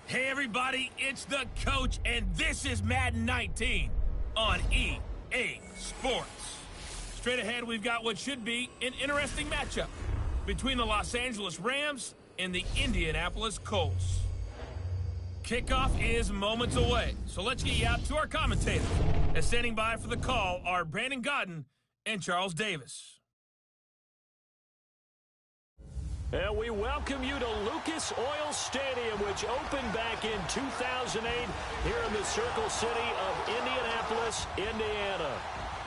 Hey everybody, it's the coach, and this is Madden 19 on EA Sports. Straight ahead, we've got what should be an interesting matchup between the Los Angeles Rams and the Indianapolis Colts. Kickoff is moments away, so let's get you out to our commentators. And standing by for the call are Brandon Godden and Charles Davis. And we welcome you to Lucas Oil Stadium, which opened back in 2008 here in the Circle City of Indianapolis, Indiana.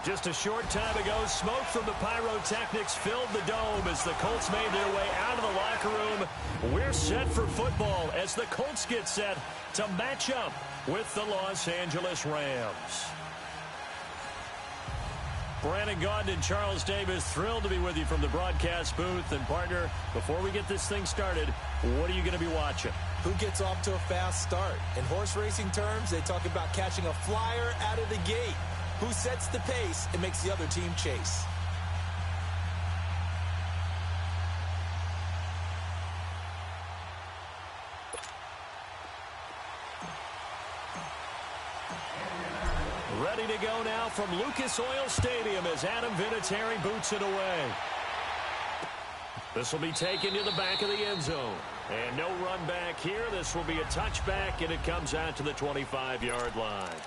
Just a short time ago, smoke from the pyrotechnics filled the dome as the Colts made their way out of the locker room. We're set for football as the Colts get set to match up with the Los Angeles Rams. Brandon Godden and Charles Davis, thrilled to be with you from the broadcast booth. And partner, before we get this thing started, what are you going to be watching? Who gets off to a fast start? In horse racing terms, they talk about catching a flyer out of the gate. Who sets the pace and makes the other team chase? Ready to go now from Lucas Oil Stadium as Adam Vinatieri boots it away. This will be taken to the back of the end zone. And no run back here. This will be a touchback, and it comes out to the 25-yard line.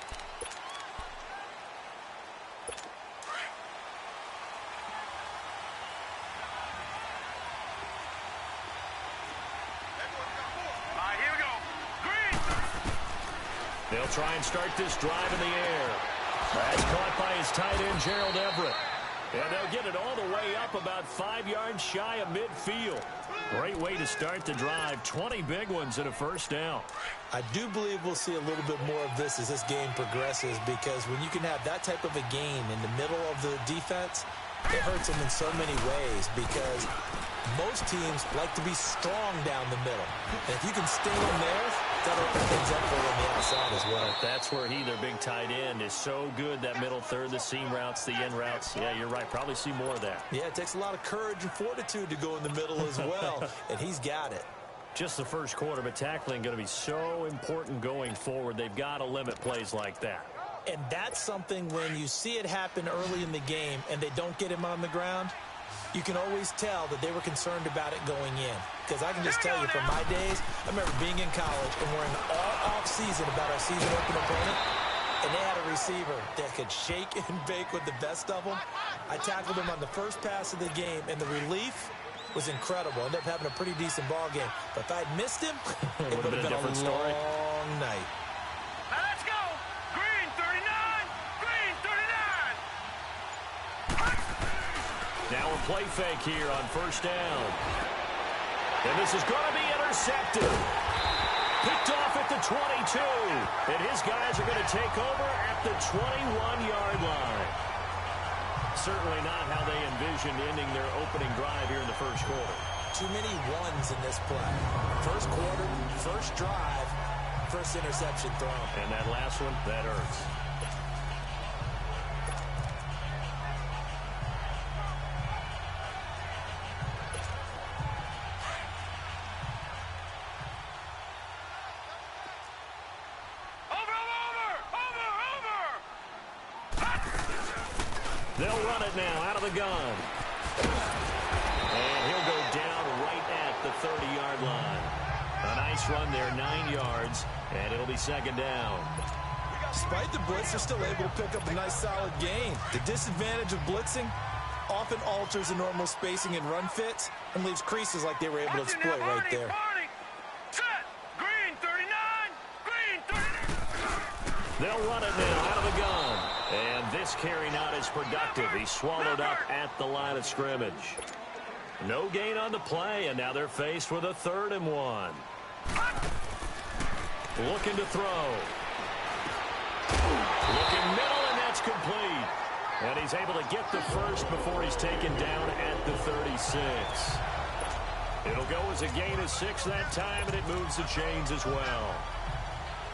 They'll try and start this drive in the air. That's caught by his tight end, Gerald Everett. And they'll get it all the way up about 5 yards shy of midfield. Great way to start the drive. 20 big ones and a first down. I do believe we'll see a little bit more of this as this game progresses, because when you can have that type of a gain in the middle of the defense, it hurts them in so many ways, because most teams like to be strong down the middle. And if you can sting them there, that'll open things up for them on the outside as well. That's where their big tight end, is so good, that middle third, the seam routes, the end routes. Yeah, you're right. Probably see more of that. Yeah, it takes a lot of courage and fortitude to go in the middle as well, and he's got it. Just the first quarter, but tackling going to be so important going forward. They've got to limit plays like that. And that's something when you see it happen early in the game and they don't get him on the ground, you can always tell that they were concerned about it going in. Because I can just tell you from my days, I remember being in college and worrying all off-season about our season open opponent, and they had a receiver that could shake and bake with the best of them. I tackled him on the first pass of the game, and the relief was incredible. Ended up having a pretty decent ball game. But if I'd missed him, it would have been a different story. Long night. Now let's go! Green 39! Green 39! Now a play fake here on first down. And this is going to be intercepted. Picked off at the 22. And his guys are going to take over at the 21-yard line. Certainly not how they envisioned ending their opening drive here in the first quarter. Too many ones in this play. First quarter, first drive, first interception thrown. And that last one, that hurts. They'll run it now out of the gun. And he'll go down right at the 30-yard line. A nice run there, 9 yards, and it'll be second down. Despite the blitz, they're still able to pick up a nice solid gain. The disadvantage of blitzing often alters the normal spacing and run fits and leaves creases like they were able to exploit right there. Set! Green 39! Green 39! They'll run it now out of the gun. And this carry not as productive. He swallowed up at the line of scrimmage. No gain on the play, and now they're faced with a 3rd and 1. Looking to throw. Looking middle, and that's complete. And he's able to get the first before he's taken down at the 36. It'll go as a gain of 6 that time, and it moves the chains as well.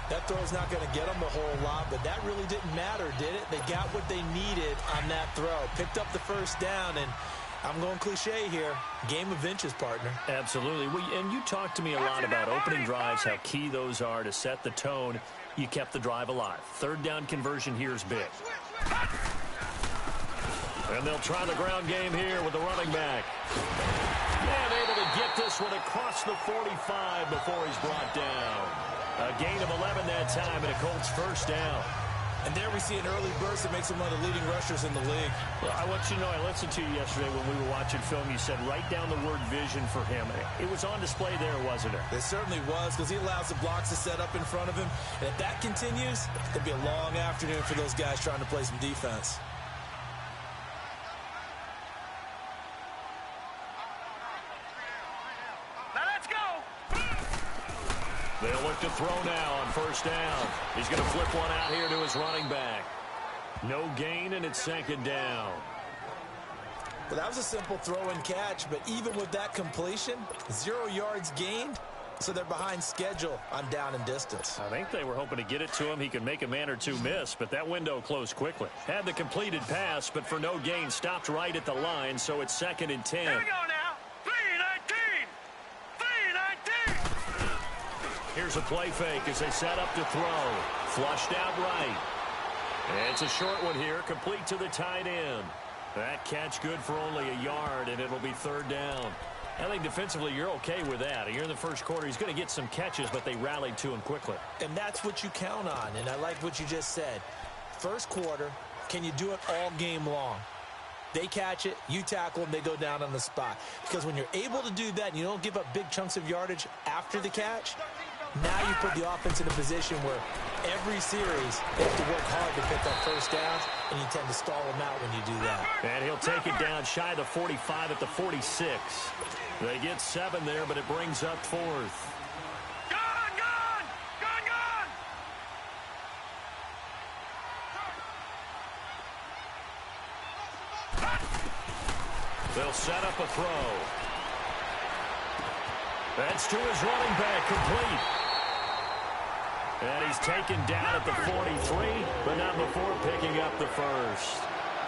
That throw's not going to get them a whole lot, but that really didn't matter, did it? They got what they needed on that throw. Picked up the first down, and I'm going cliche here. Game of inches, partner. Absolutely. And you talked to me a lot about opening drives, how key those are to set the tone. You kept the drive alive. Third down conversion here is big. And they'll try the ground game here with the running back. And able to get this one across the 45 before he's brought down. A gain of 11 that time and a Colts first down. And there we see an early burst that makes him one of the leading rushers in the league. Well, I want you to know, I listened to you yesterday when we were watching film. You said write down the word vision for him. It was on display there, wasn't it? It certainly was, because he allows the blocks to set up in front of him. And if that continues, it'll be a long afternoon for those guys trying to play some defense. They'll look to throw now on first down. He's going to flip one out here to his running back. No gain, and it's second down. Well, that was a simple throw and catch, but even with that completion, 0 yards gained, so they're behind schedule on down and distance. I think they were hoping to get it to him. He could make a man or two miss, but that window closed quickly. Had the completed pass, but for no gain, stopped right at the line, so it's 2nd and 10. Here we go now. 3-19. 3-19. Here's a play fake as they set up to throw. Flushed out right. And it's a short one here, complete to the tight end. That catch good for only a yard, and it'll be third down. I think defensively you're okay with that. Here in the first quarter, he's going to get some catches, but they rallied to him quickly. And that's what you count on, and I like what you just said. First quarter, can you do it all game long? They catch it, you tackle them, they go down on the spot. Because when you're able to do that and you don't give up big chunks of yardage after the catch, now you put the offense in a position where every series they have to work hard to pick up first downs, and you tend to stall them out when you do that. And he'll take it down shy of the 45 at the 46. They get 7 there, but it brings up 4th. Gone! They'll set up a throw. That's to his running back, complete. And he's taken down at the 43, but not before picking up the first.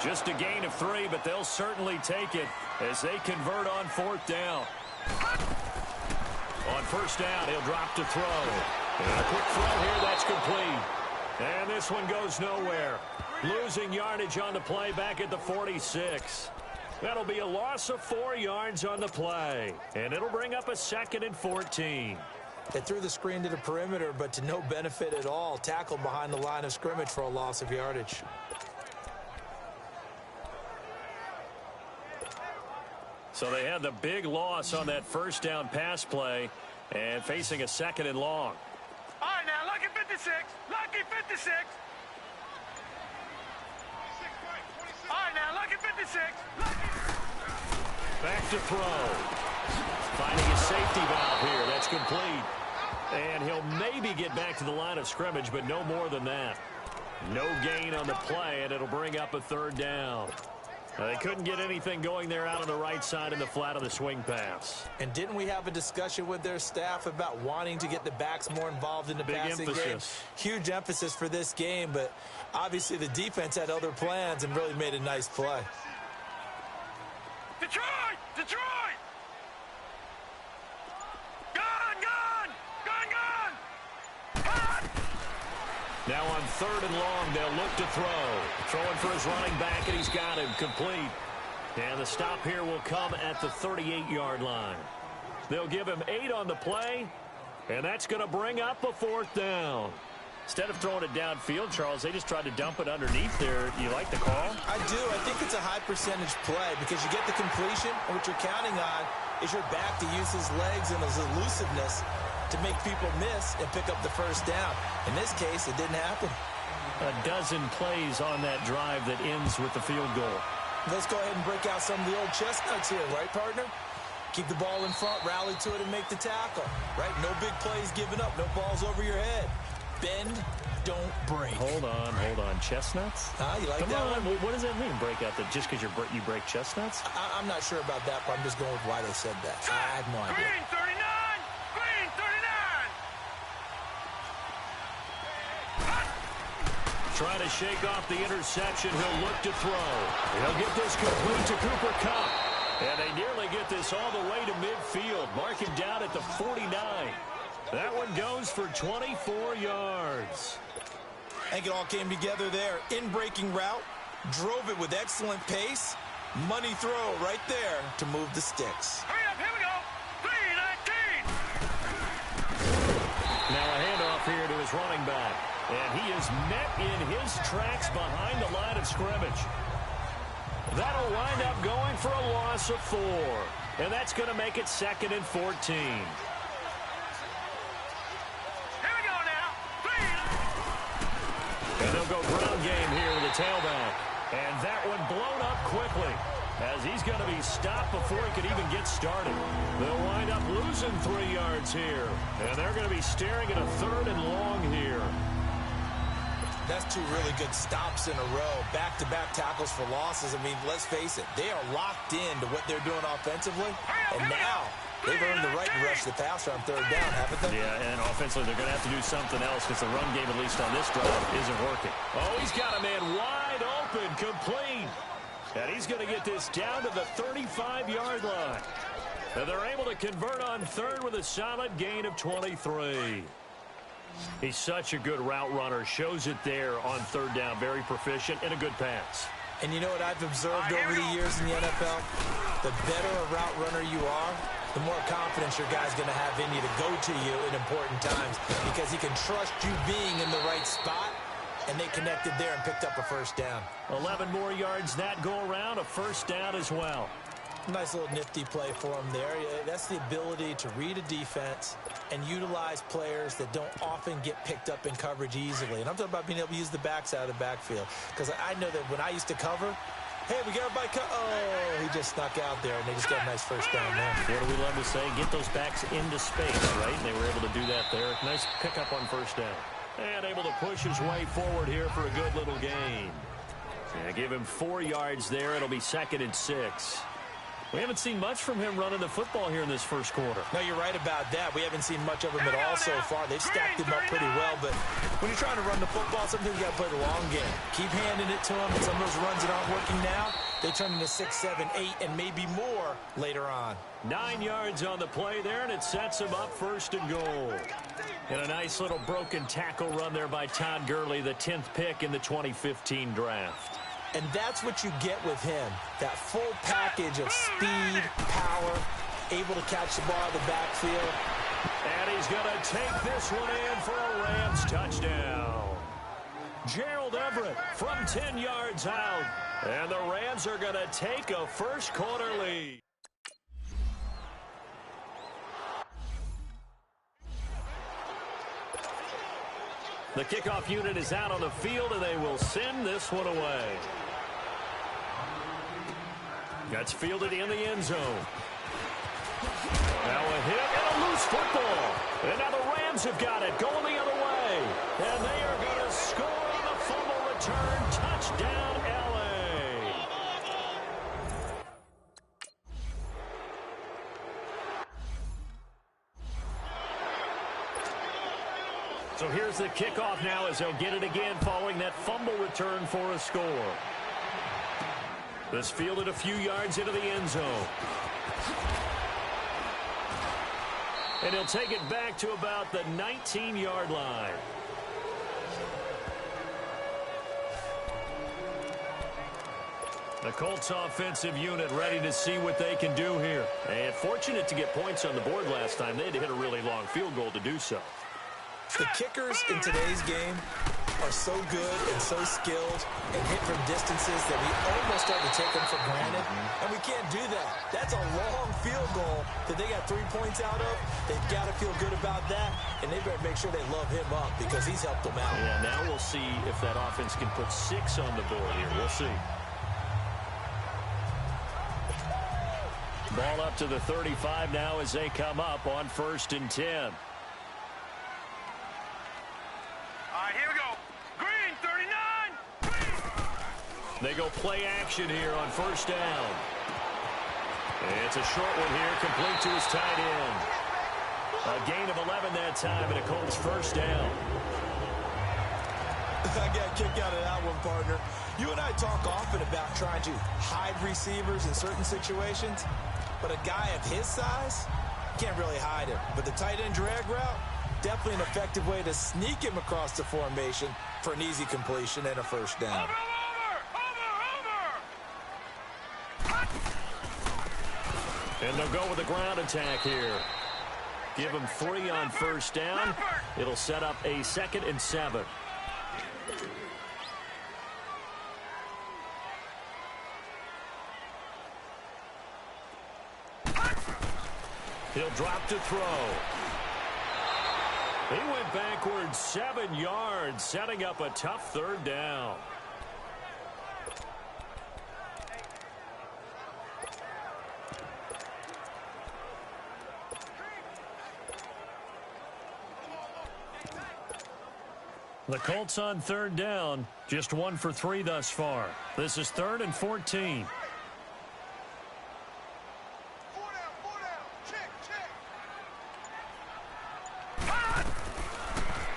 Just a gain of 3, but they'll certainly take it as they convert on 4th down. On first down, he'll drop to throw. And a quick throw here, that's complete. And this one goes nowhere. Losing yardage on the play back at the 46. That'll be a loss of 4 yards on the play. And it'll bring up a 2nd and 14. They threw the screen to the perimeter, but to no benefit at all. Tackled behind the line of scrimmage for a loss of yardage. So they had the big loss on that first down pass play and facing a 2nd and long. All right, now, lucky 56. Lucky 56. All right, now, lucky 56. Back to throw. Finding a safety valve here. That's complete. And he'll maybe get back to the line of scrimmage, but no more than that. No gain on the play, and it'll bring up a 3rd down. They couldn't get anything going there out on the right side in the flat of the swing pass. And didn't we have a discussion with their staff about wanting to get the backs more involved in the passing game? Huge emphasis for this game, but obviously the defense had other plans and really made a nice play. Detroit! Now on 3rd and long, they'll look to throw. Throwing for his running back, and he's got him complete. And the stop here will come at the 38-yard line. They'll give him 8 on the play, and that's going to bring up a 4th down. Instead of throwing it downfield, Charles, they just tried to dump it underneath there. You like the call? I do. I think it's a high percentage play because you get the completion, and what you're counting on is your back to use his legs and his elusiveness to make people miss and pick up the first down. In this case, it didn't happen. A dozen plays on that drive that ends with the field goal. Let's go ahead and break out some of the old chestnuts here, right, partner? Keep the ball in front, rally to it, and make the tackle, right? No big plays given up, no balls over your head. Bend, don't break. Hold on. Chestnuts? You like Come that on. one? What does that mean, break out? That just because you break chestnuts? I'm not sure about that, but I'm just going with why they said that. I have no idea. Green 39. Green 39. Trying to shake off the interception. He'll look to throw. He'll get this complete to Cooper Kupp. And they nearly get this all the way to midfield. Mark him down at the 49. That one goes for 24 yards. I think it all came together there. In-breaking route, drove it with excellent pace. Money throw right there to move the sticks. Hurry up, here we go. 3-19. Now a handoff here to his running back. And he is met in his tracks behind the line of scrimmage. That'll wind up going for a loss of 4. And that's going to make it 2nd and 14. Here we go now. 3. And they'll go ground game here with the tailback. And that one blown up quickly as he's going to be stopped before he could even get started. They'll wind up losing 3 yards here. And they're going to be staring at a 3rd and long here. That's 2 really good stops in a row. Back-to-back tackles for losses. I mean, let's face it, they are locked into what they're doing offensively. And now they've earned the right to rush the passer on 3rd down, haven't they? Yeah, and offensively, they're going to have to do something else because the run game, at least on this drive, isn't working. Oh, he's got a man wide open, complete. And he's going to get this down to the 35-yard line. And they're able to convert on 3rd with a solid gain of 23. He's such a good route runner. Shows it there on 3rd down. Very proficient and a good pass. And you know what I've observed over the years in the NFL? The better a route runner you are, the more confidence your guy's going to have in you to go to you in important times because he can trust you being in the right spot, and they connected there and picked up a 1st down. 11 more yards that go around, a 1st down as well. Nice little nifty play for him there. That's the ability to read a defense and utilize players that don't often get picked up in coverage easily. And I'm talking about being able to use the backside of the backfield. Because I know that when I used to cover, hey, we got everybody oh, he just snuck out there, and they just got a nice 1st down there. What do we love to say? Get those backs into space, right? And they were able to do that there. Nice pickup on 1st down. And able to push his way forward here for a good little gain. Yeah, give him 4 yards there. It'll be 2nd and 6. We haven't seen much from him running the football here in this 1st quarter. No, you're right about that. We haven't seen much of him at all so far. They've stacked him up pretty well, but when you're trying to run the football, sometimes you got to play the long game. Keep handing it to him, and some of those runs that aren't working now, they turn into 6, 7, 8, and maybe more later on. 9 yards on the play there, and it sets him up 1st and goal. And a nice little broken tackle run there by Todd Gurley, the 10th pick in the 2015 draft. And that's what you get with him, that full package of speed, power, able to catch the ball out of the backfield. And he's going to take this one in for a Rams touchdown. Gerald Everett from 10 yards out. And the Rams are going to take a 1st quarter lead. The kickoff unit is out on the field, and they will send this one away. That's fielded in the end zone. Now a hit and a loose football. And now the Rams have got it going the other way. And they are going to score on the fumble return. Touchdown, L.A. So here's the kickoff now as they'll get it again following that fumble return for a score. This fielded a few yards into the end zone. And he'll take it back to about the 19-yard line. The Colts offensive unit ready to see what they can do here. And fortunate to get points on the board last time. They had to hit a really long field goal to do so. The kickers in today's game are so good and so skilled and hit from distances that we almost start to take them for granted. And we can't do that. That's a long field goal that they got 3 points out of. They've got to feel good about that, and they better make sure they love him up because he's helped them out. Yeah, now we'll see if that offense can put 6 on the board here. We'll see. Ball up to the 35 now as they come up on 1st and 10. Here we go. Green, 39. They go play action here on 1st down. And it's a short one here, complete to his tight end. A gain of 11 that time, and a Colts 1st down. I got a kick out of that one, partner. You and I talk often about trying to hide receivers in certain situations, but a guy of his size can't really hide him. But the tight end drag route, definitely an effective way to sneak him across the formation for an easy completion and a first down. And they'll go with a ground attack here. Give him 3 on first down. It'll set up a 2nd and 7. He'll drop to throw. He went backwards 7 yards, setting up a tough 3rd down. The Colts on 3rd down, just 1 for 3 thus far. This is 3rd and 14.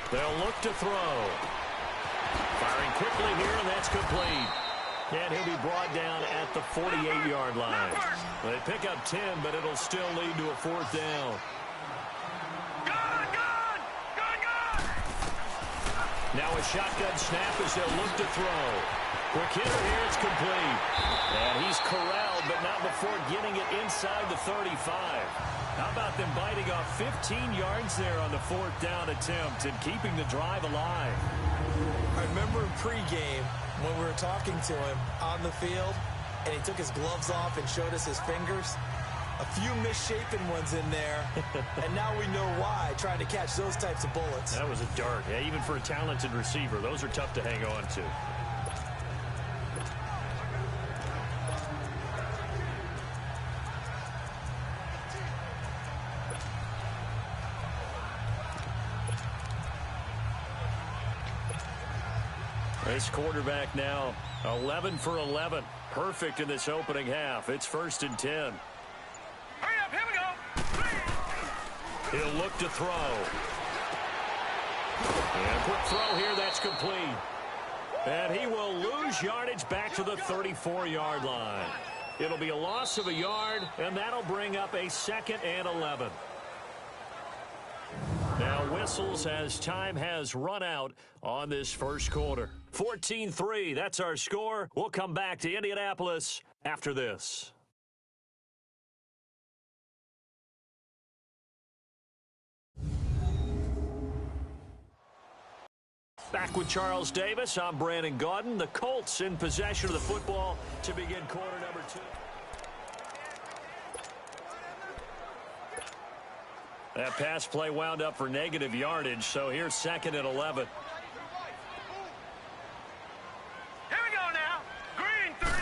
They'll look to throw. Firing quickly here, and that's complete. And he'll be brought down at the 48-yard line. They pick up 10, but it'll still lead to a 4th down. Now a shotgun snap as they'll look to throw. Quick hitter here, it's complete. And he's corralled, but not before getting it inside the 35. How about them biting off 15 yards there on the 4th down attempt and keeping the drive alive? I remember in pregame when we were talking to him on the field, and he took his gloves off and showed us his fingers. A few misshapen ones in there, and now we know why, trying to catch those types of bullets. That was a dart. Yeah, even for a talented receiver, those are tough to hang on to. This quarterback now 11 for 11. Perfect in this opening half. It's 1st and 10. Hurry up, here we go. He'll look to throw. And quick throw here, that's complete. And he will lose yardage back to the 34-yard line. It'll be a loss of a yard, and that'll bring up a 2nd and 11. Now whistles as time has run out on this first quarter. 14-3, that's our score. We'll come back to Indianapolis after this. Back with Charles Davis, I'm Brandon Gaudin. The Colts in possession of the football to begin quarter number 2. That pass play wound up for negative yardage, so here's 2nd and 11. Here we go now. Green 30.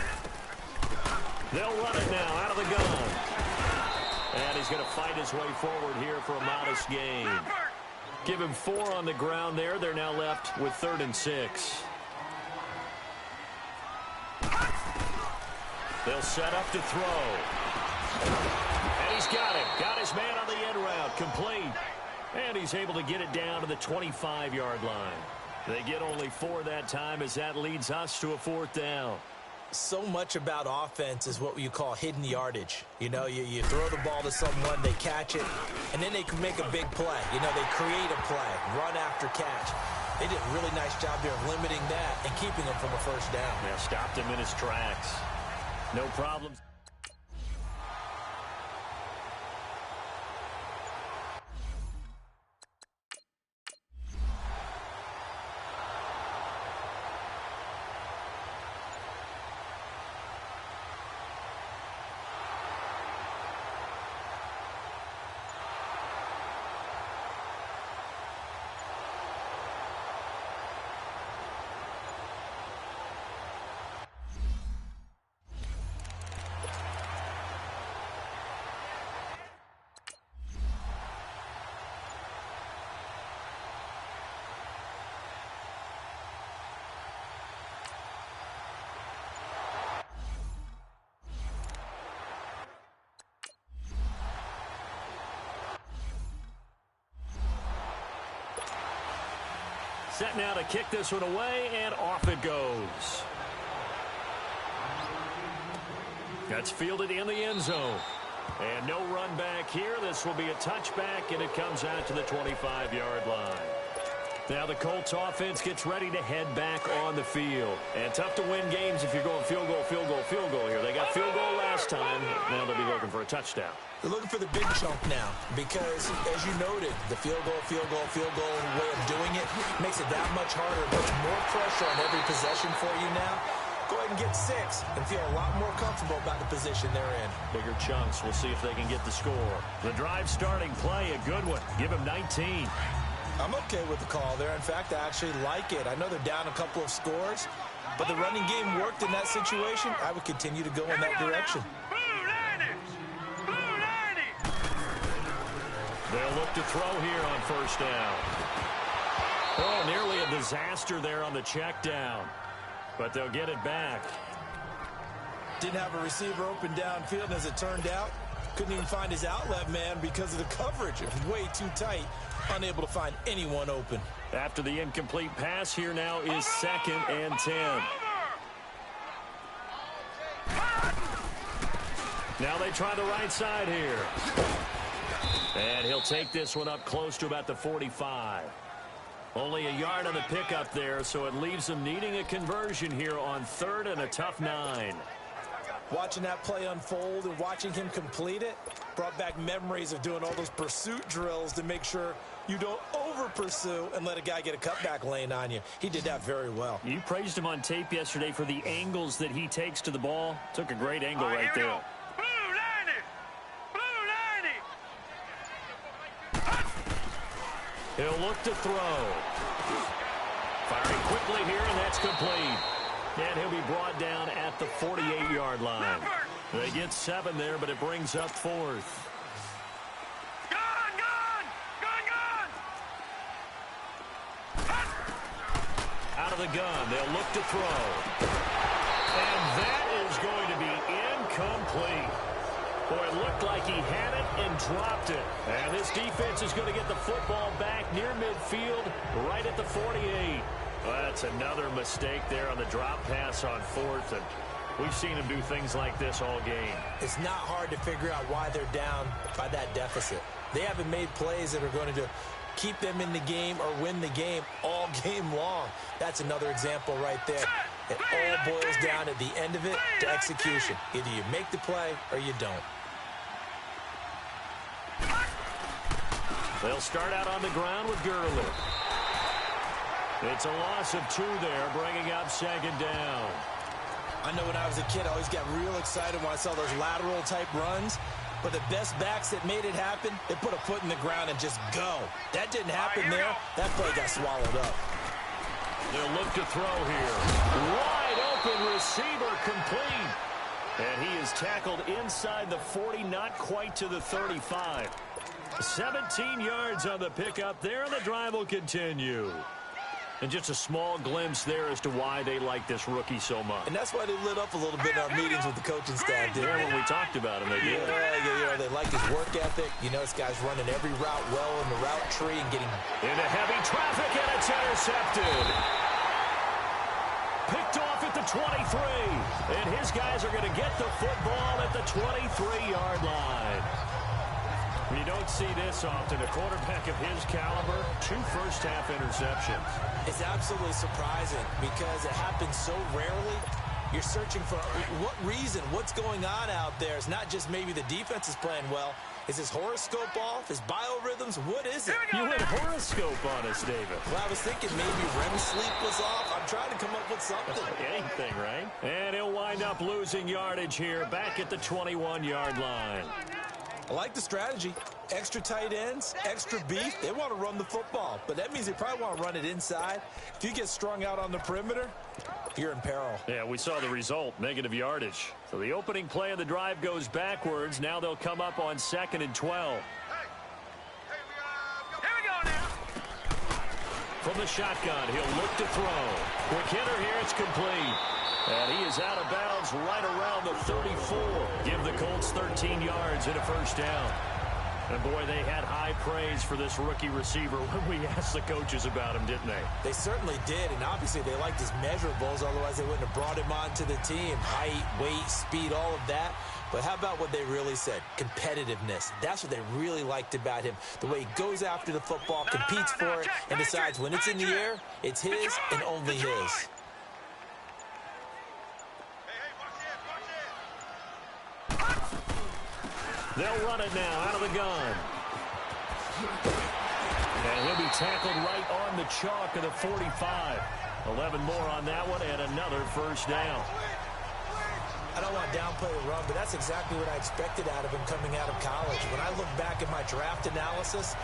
They'll run it now out of the gun. And he's going to fight his way forward here for a modest gain. Give him 4 on the ground there. They're now left with 3rd and 6. They'll set up to throw. And he's got it. Got his man on the end route. Complete. And he's able to get it down to the 25-yard line. They get only 4 that time as that leads us to a 4th down. So much about offense is what you call hidden yardage. You know, you throw the ball to someone, they catch it, and then they can make a big play. You know, they create a play, run after catch. They did a really nice job there of limiting that and keeping him from a first down. Yeah, stopped him in his tracks. No problems. Set now to kick this one away, and off it goes. That's fielded in the end zone. And no run back here. This will be a touchback, and it comes out to the 25-yard line. Now the Colts offense gets ready to head back on the field. And tough to win games if you're going field goal, field goal, field goal here. They got field goal last time. Now they'll be looking for a touchdown. They're looking for the big chunk now because, as you noted, the field goal way of doing it makes it that much harder, puts more pressure on every possession for you now. Go ahead and get 6 and feel a lot more comfortable about the position they're in. Bigger chunks. We'll see if they can get the score. The drive starting play, a good one. Give him 19. I'm okay with the call there. In fact, I actually like it. I know they're down a couple of scores, but the running game worked in that situation. I would continue to go in that direction. They'll look to throw here on first down. Oh, nearly a disaster there on the check down. But they'll get it back. Didn't have a receiver open downfield, and as it turned out, couldn't even find his outlet man because of the coverage. It was way too tight, unable to find anyone open. After the incomplete pass, here now is 2nd and 10. Now they try the right side here. And he'll take this one up close to about the 45. Only a yard on the pickup there, so it leaves them needing a conversion here on 3rd and a tough 9. Watching that play unfold and watching him complete it brought back memories of doing all those pursuit drills to make sure you don't over-pursue and let a guy get a cutback lane on you. He did that very well. You praised him on tape yesterday for the angles that he takes to the ball. Took a great angle right there. He'll look to throw. Firing quickly here, and that's complete. And he'll be brought down at the 48-yard line. They get 7 there, but it brings up 4th. Out of the gun, they'll look to throw. And that is going to be incomplete. Boy, it looked like he had it and dropped it. And this defense is going to get the football back near midfield, right at the 48. Well, that's another mistake there on the drop pass on 4th. And we've seen him do things like this all game. It's not hard to figure out why they're down by that deficit. They haven't made plays that are going to keep them in the game or win the game all game long. That's another example right there. It all boils down at the end of it to execution. Either you make the play or you don't. They'll start out on the ground with Gurley. It's a loss of 2 there, bringing up 2nd down. I know when I was a kid, I always got real excited when I saw those lateral-type runs. But the best backs that made it happen, they put a foot in the ground and just go. That didn't happen there. That play got swallowed up. They'll look to throw here. Wide open receiver complete. And he is tackled inside the 40, not quite to the 35. 17 yards on the pickup there, and the drive will continue. And just a small glimpse there as to why they like this rookie so much. And that's why they lit up a little bit in our meetings with the coaching staff. Yeah, when we talked about him, they did. Yeah, they like his work ethic. You know, this guy's running every route well in the route tree and getting into heavy traffic, and it's intercepted. Picked off at the 23. And his guys are going to get the football at the 23-yard line. You don't see this often. A quarterback of his caliber, 2 first-half interceptions. It's absolutely surprising because it happens so rarely. You're searching for what reason, what's going on out there. It's not just maybe the defense is playing well. Is his horoscope off? His biorhythms? What is it? You went horoscope on us, David. Well, I was thinking maybe REM sleep was off. I'm trying to come up with something. Anything, right? And he'll wind up losing yardage here back at the 21-yard line. I like the strategy. Extra tight ends, extra beef. They want to run the football, but that means they probably want to run it inside. If you get strung out on the perimeter, you're in peril. Yeah, we saw the result, negative yardage. So the opening play of the drive goes backwards. Now they'll come up on 2nd and 12. Here we go now. From the shotgun, he'll look to throw. Quick hitter here, it's complete. And he is out of bounds right around the 34. Give the Colts 13 yards and a first down. And boy, they had high praise for this rookie receiver when we asked the coaches about him, didn't they? They certainly did, and obviously they liked his measurables, otherwise they wouldn't have brought him onto the team. Height, weight, speed, all of that. But how about what they really said? Competitiveness. That's what they really liked about him. The way he goes after the football, competes for it, and decides when it's in the air, it's his and only his. They'll run it now out of the gun. And he'll be tackled right on the chalk of the 45. 11 more on that one and another first down. I don't want to downplay the run, but that's exactly what I expected out of him coming out of college. When I look back at my draft analysis,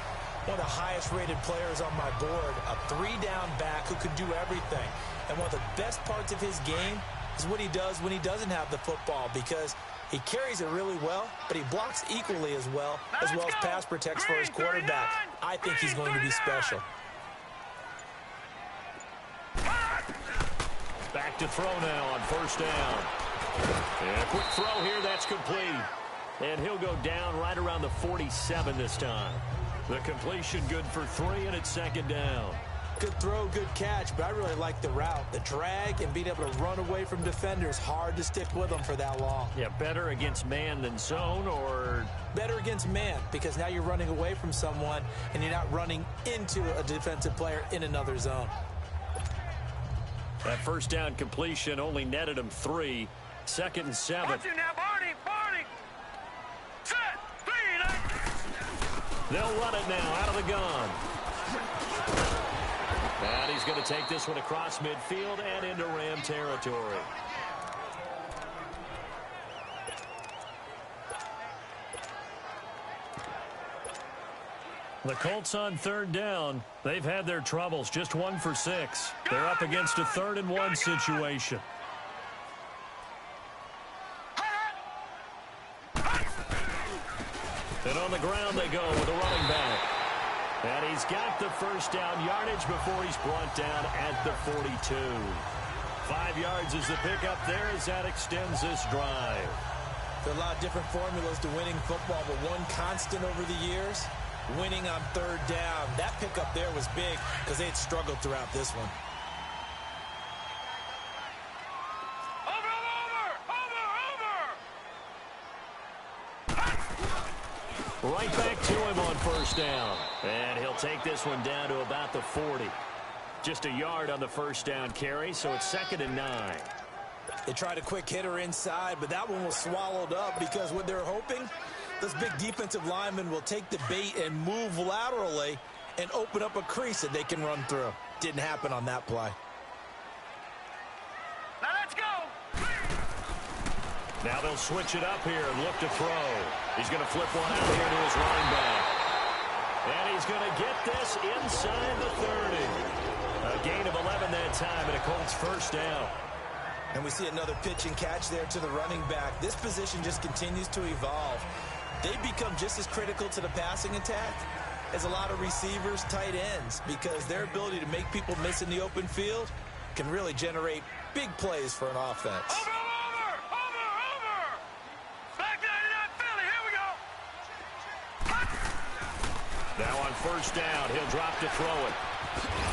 one of the highest-rated players on my board, a three-down back who could do everything. And one of the best parts of his game is what he does when he doesn't have the football, because he carries it really well, but he blocks equally as well as pass protects for his quarterback. I think he's going to be special. Back to throw now on first down. And a quick throw here, that's complete. And he'll go down right around the 47 this time. The completion good for 3, and it's second down. Good throw, good catch, but I really like the route. The drag and being able to run away from defenders, hard to stick with them for that long. Yeah, better against man than zone, or? Better against man, because now you're running away from someone and you're not running into a defensive player in another zone. That first down completion only netted him 3. Second and 7. Watch it now, Barney, Barney. Set, 3, They'll run it now out of the gun. And he's going to take this one across midfield and into Ram territory. The Colts on third down. They've had their troubles. Just 1 for 6. They're up against a 3rd and 1 situation. And on the ground they go with a running back. And he's got the first down yardage before he's brought down at the 42. 5 yards is the pickup there as that extends this drive. There are a lot of different formulas to winning football, but one constant over the years, winning on third down. That pickup there was big because they had struggled throughout this one. Right back to him on first down. And he'll take this one down to about the 40. Just a yard on the first down carry, so it's 2nd and 9. They tried a quick hitter inside, but that one was swallowed up because what they're hoping, this big defensive lineman will take the bait and move laterally and open up a crease that they can run through. Didn't happen on that play. Now let's go. Now they'll switch it up here and look to throw. He's going to flip one out here to his running back. And he's going to get this inside the 30. A gain of 11 that time and a Colts first down. And we see another pitch and catch there to the running back. This position just continues to evolve. They become just as critical to the passing attack as a lot of receivers, tight ends, because their ability to make people miss in the open field can really generate big plays for an offense. Over. Back 99 Philly, here we go. Now on first down, he'll drop to throw it.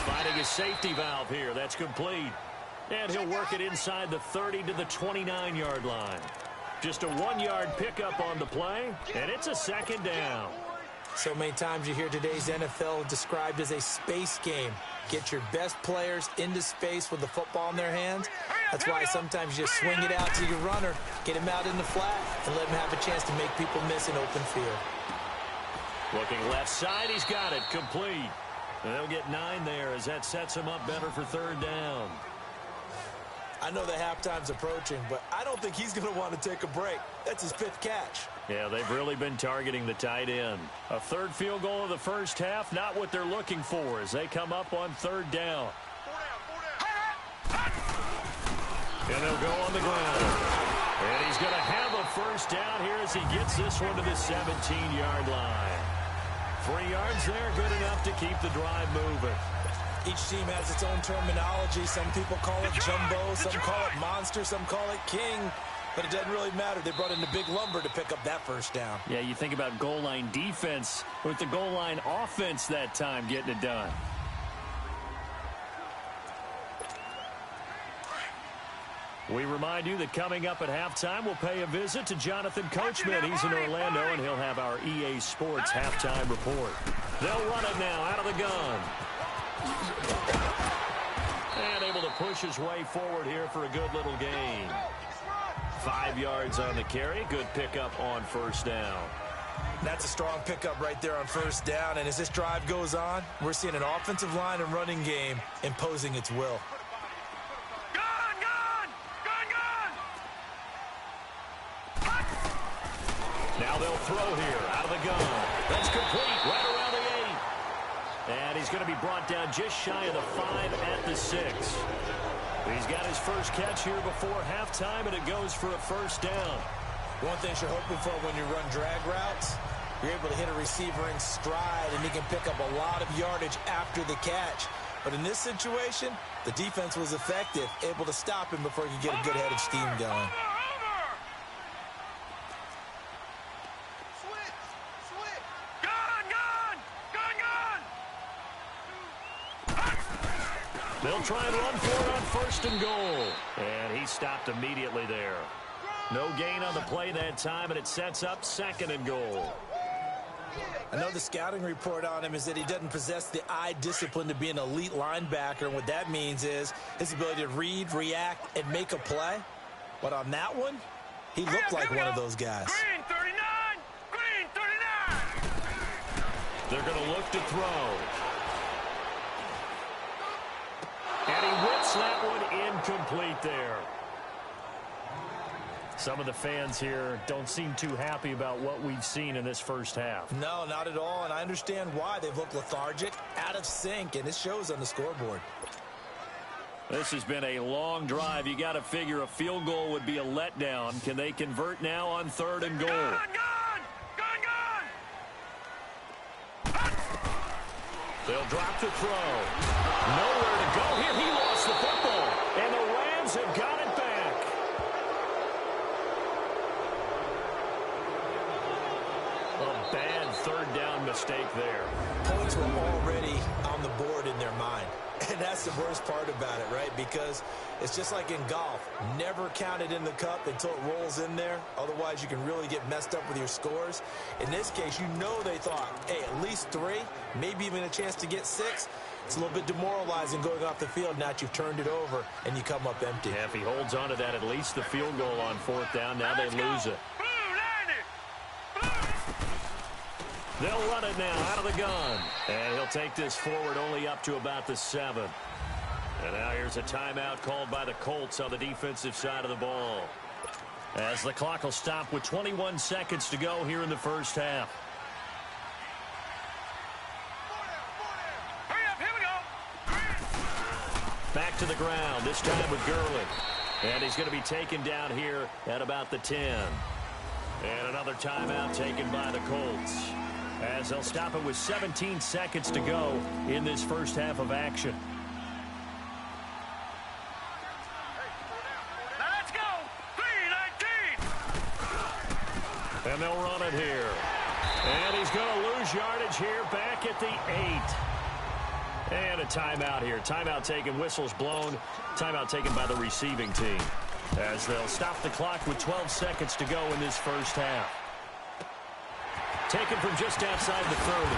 Finding his safety valve here. That's complete. And he'll work it inside the 30 to the 29-yard line. Just a 1-yard pickup on the play, and it's a second down. So many times you hear today's NFL described as a space game. Get your best players into space with the football in their hands. That's why sometimes you just swing it out to your runner, get him out in the flat, and let him have a chance to make people miss in open field. Looking left side, he's got it, complete. And they'll get 9 there as that sets him up better for third down. I know the halftime's approaching, but I don't think he's going to want to take a break. That's his 5th catch. Yeah, they've really been targeting the tight end. A third field goal of the first half, not what they're looking for as they come up on third down. And they'll go on the ground. And he's going to have a first down here as he gets this one to the 17-yard line. 3 yards there, good enough to keep the drive moving. Each team has its own terminology. Some people call it jumbo, some call it monster, some call it king. But it doesn't really matter. They brought in the big lumber to pick up that first down. Yeah, you think about goal line defense with the goal line offense that time getting it done. We remind you that coming up at halftime, we'll pay a visit to Jonathan Coachman. He's in Orlando, and he'll have our EA Sports halftime report. They'll run it now out of the gun. And able to push his way forward here for a good little gain. 5 yards on the carry. Good pickup on first down. That's a strong pickup right there on first down. And as this drive goes on, we're seeing an offensive line and running game imposing its will. Now they'll throw here out of the gun. That's complete right around the 8. And he's going to be brought down just shy of the 5 at the 6. He's got his first catch here before halftime, and it goes for a first down. One thing you're hoping for when you run drag routes, you're able to hit a receiver in stride, and he can pick up a lot of yardage after the catch. But in this situation, the defense was effective, able to stop him before he could get a good head of steam going. They'll try and run for it on first and goal. And he stopped immediately there. No gain on the play that time, and it sets up second and goal. I know the scouting report on him is that he doesn't possess the eye discipline to be an elite linebacker. And what that means is his ability to read, react, and make a play. But on that one, he looked like one of those guys. Green 39! Green 39! They're going to look to throw. And he whips that one incomplete there. Some of the fans here don't seem too happy about what we've seen in this first half. No, not at all, and I understand why. They've looked lethargic, out of sync, and it shows on the scoreboard. This has been a long drive. You got to figure a field goal would be a letdown. Can they convert now on third and goal? Gun! They'll drop the throw. Nowhere to go here. He lost the football, and the Rams have got it back. A bad third down mistake there. Points were already on the board in their mind. And that's the worst part about it, right? Because it's just like in golf. Never count it in the cup until it rolls in there. Otherwise, you can really get messed up with your scores. In this case, you know they thought, hey, at least 3, maybe even a chance to get 6. It's a little bit demoralizing going off the field now that you've turned it over and you come up empty. Yeah, if he holds on to that, at least the field goal on fourth down. Now they lose it. They'll run it now out of the gun. And he'll take this forward only up to about the 7. And now here's a timeout called by the Colts on the defensive side of the ball. As the clock will stop with 21 seconds to go here in the first half. Hurry up, here we go. Back to the ground, this time with Gurley. And he's going to be taken down here at about the 10. And another timeout taken by the Colts, as they'll stop it with 17 seconds to go in this first half of action. Now let's go. 3-19. And they'll run it here. And he's going to lose yardage here back at the 8. And a timeout here. Timeout taken, whistles blown. Timeout taken by the receiving team, as they'll stop the clock with 12 seconds to go in this first half. Taken from just outside the 30.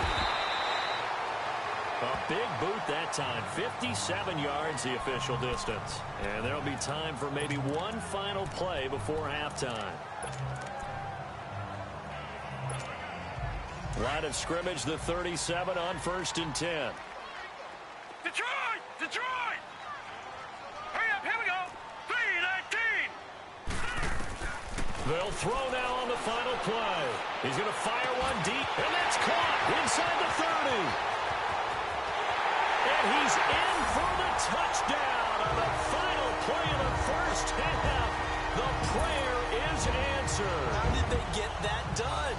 A big boot that time. 57 yards the official distance. And there'll be time for maybe one final play before halftime. Line of scrimmage, the 37 on 1st and 10. Detroit! Detroit! Hurry up, here we go. 3-19. They'll throw now on the final play. He's going to fire one deep, and that's caught inside the 30. And he's in for the touchdown on the final play of the first half. The prayer is answered. How did they get that done?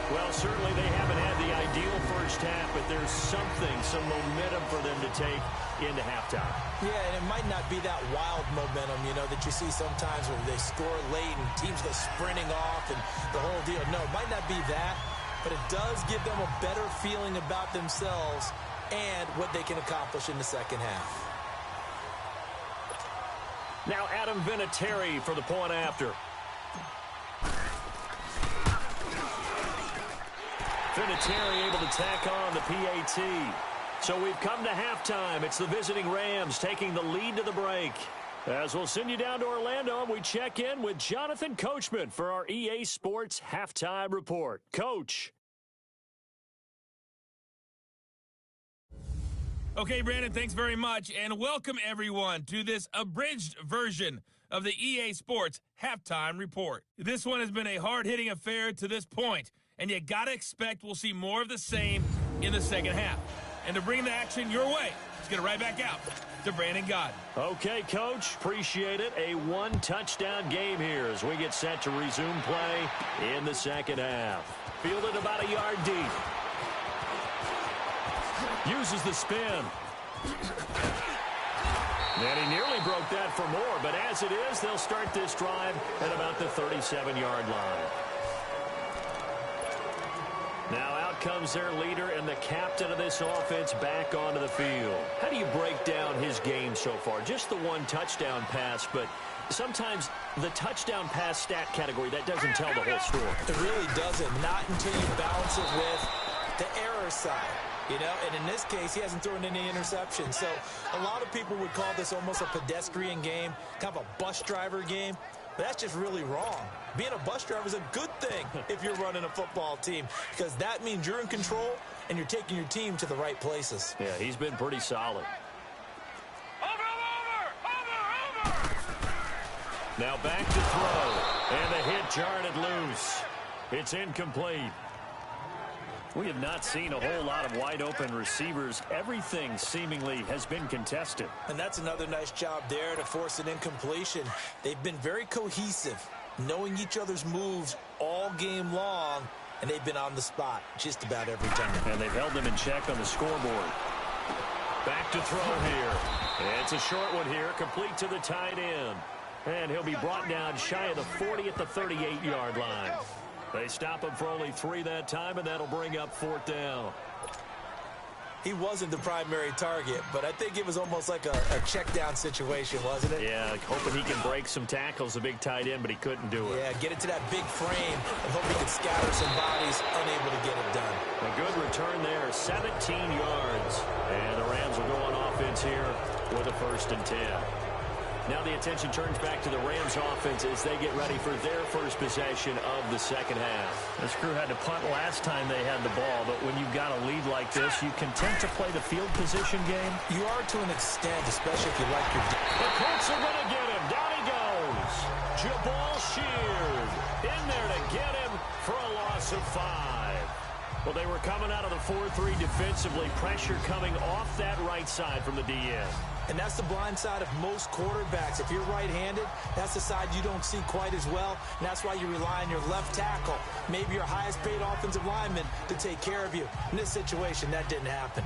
Well, certainly they haven't had the ideal first half, but there's something, some momentum for them to take into halftime. Yeah, and it might not be that wild momentum, that you see sometimes where they score late and teams go sprinting off and the whole deal. No, it might not be that, but it does give them a better feeling about themselves and what they can accomplish in the second half. Now Adam Vinatieri for the point after. Vinatieri able to tack on the PAT. So we've come to halftime. It's the visiting Rams taking the lead to the break. As we'll send you down to Orlando, we check in with Jonathan Coachman for our EA Sports Halftime Report. Coach. Okay, Brandon, thanks very much, and welcome everyone to this abridged version of the EA Sports Halftime Report. This one has been a hard-hitting affair to this point, and you gotta expect we'll see more of the same in the second half. And to bring the action your way, let's get it right back out to Brandon Gaudin. Okay, Coach, appreciate it. A one-touchdown game here as we get set to resume play in the second half. Fielded about a yard deep. Uses the spin. And he nearly broke that for more, but as it is, they'll start this drive at about the 37-yard line. Now out comes their leader and the captain of this offense back onto the field. How do you break down his game so far? Just the one touchdown pass, but sometimes the touchdown pass stat category, that doesn't tell the whole story. It really doesn't, not until you balance it with the error side. And in this case, he hasn't thrown any interceptions. So a lot of people would call this almost a pedestrian game, kind of a bus driver game. But that's just really wrong. Being a bus driver is a good thing if you're running a football team, because that means you're in control and you're taking your team to the right places. Yeah, he's been pretty solid. Over! Now back to throw. And the hit jarred it loose. It's incomplete. We have not seen a whole lot of wide-open receivers. Everything seemingly has been contested. And that's another nice job there to force an incompletion. They've been very cohesive, knowing each other's moves all game long, and they've been on the spot just about every time. And they've held them in check on the scoreboard. Back to throw here. It's a short one here, complete to the tight end. And he'll be brought down shy of the 40 at the 38-yard line. They stop him for only 3 that time, and that'll bring up 4th down. He wasn't the primary target, but I think it was almost like a check down situation, wasn't it? Yeah, hoping he can break some tackles, a big tight end, but he couldn't do it. Yeah, get it to that big frame and hope he can scatter some bodies, unable to get it done. A good return there, 17 yards. And the Rams will go on offense here with a 1st and 10. Now the attention turns back to the Rams offense as they get ready for their first possession of the second half. This crew had to punt last time they had the ball, but when you've got a lead like this, you can tend to play the field position game. You are to an extent, especially if you like your... The Colts are going to get him. Down he goes. Jabal Sheard in there to get him for a loss of 5. Well, they were coming out of the 4-3 defensively. Pressure coming off that right side from the DN. And that's the blind side of most quarterbacks. If you're right-handed, that's the side you don't see quite as well. And that's why you rely on your left tackle, maybe your highest-paid offensive lineman, to take care of you. In this situation, that didn't happen.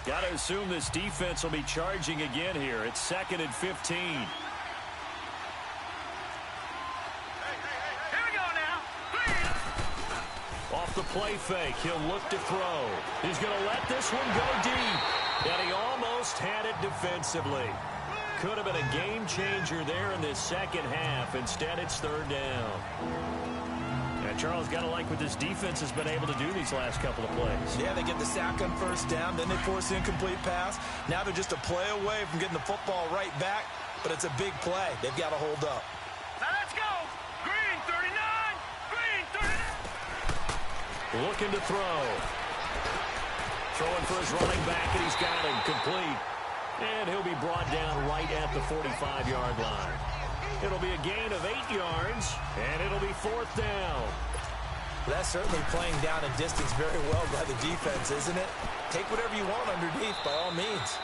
Got to assume this defense will be charging again here. It's 2nd and 15. Here we go now. Please. Off the play fake, he'll look to throw. He's going to let this one go deep. And he almost had it defensively. Could have been a game changer there in this second half. Instead, it's 3rd down. Yeah, Charles, got to like what this defense has been able to do these last couple of plays. Yeah, they get the sack on 1st down, then they force the incomplete pass. Now they're just a play away from getting the football right back, but it's a big play. They've got to hold up. Now let's go. Green 39. Green 39. Looking to throw. Throwing for his running back, and he's got him complete. And he'll be brought down right at the 45-yard line. It'll be a gain of 8 yards, and it'll be 4th down. That's certainly playing down in distance very well by the defense, isn't it? Take whatever you want underneath, by all means.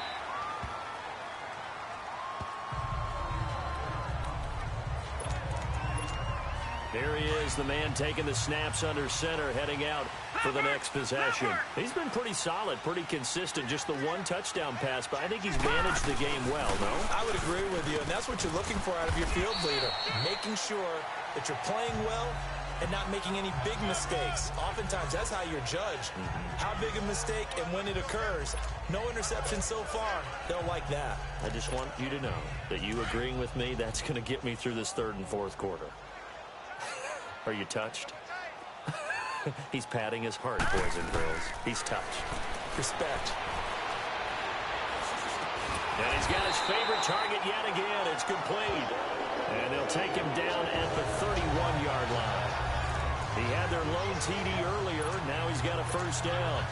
Here he is, the man taking the snaps under center, heading out for the next possession. He's been pretty solid, pretty consistent, just the one touchdown pass, but I think he's managed the game well, no? I would agree with you, and that's what you're looking for out of your field leader, making sure that you're playing well and not making any big mistakes. Oftentimes, that's how you're judged. How big a mistake and when it occurs. No interception so far. They'll like that. I just want you to know that you agreeing with me, that's going to get me through this third and fourth quarter. Are you touched? He's patting his heart, boys and girls. He's touched. Respect. And he's got his favorite target yet again. It's complete. And they'll take him down at the 31-yard line. He had their lone TD earlier. Now he's got a first down.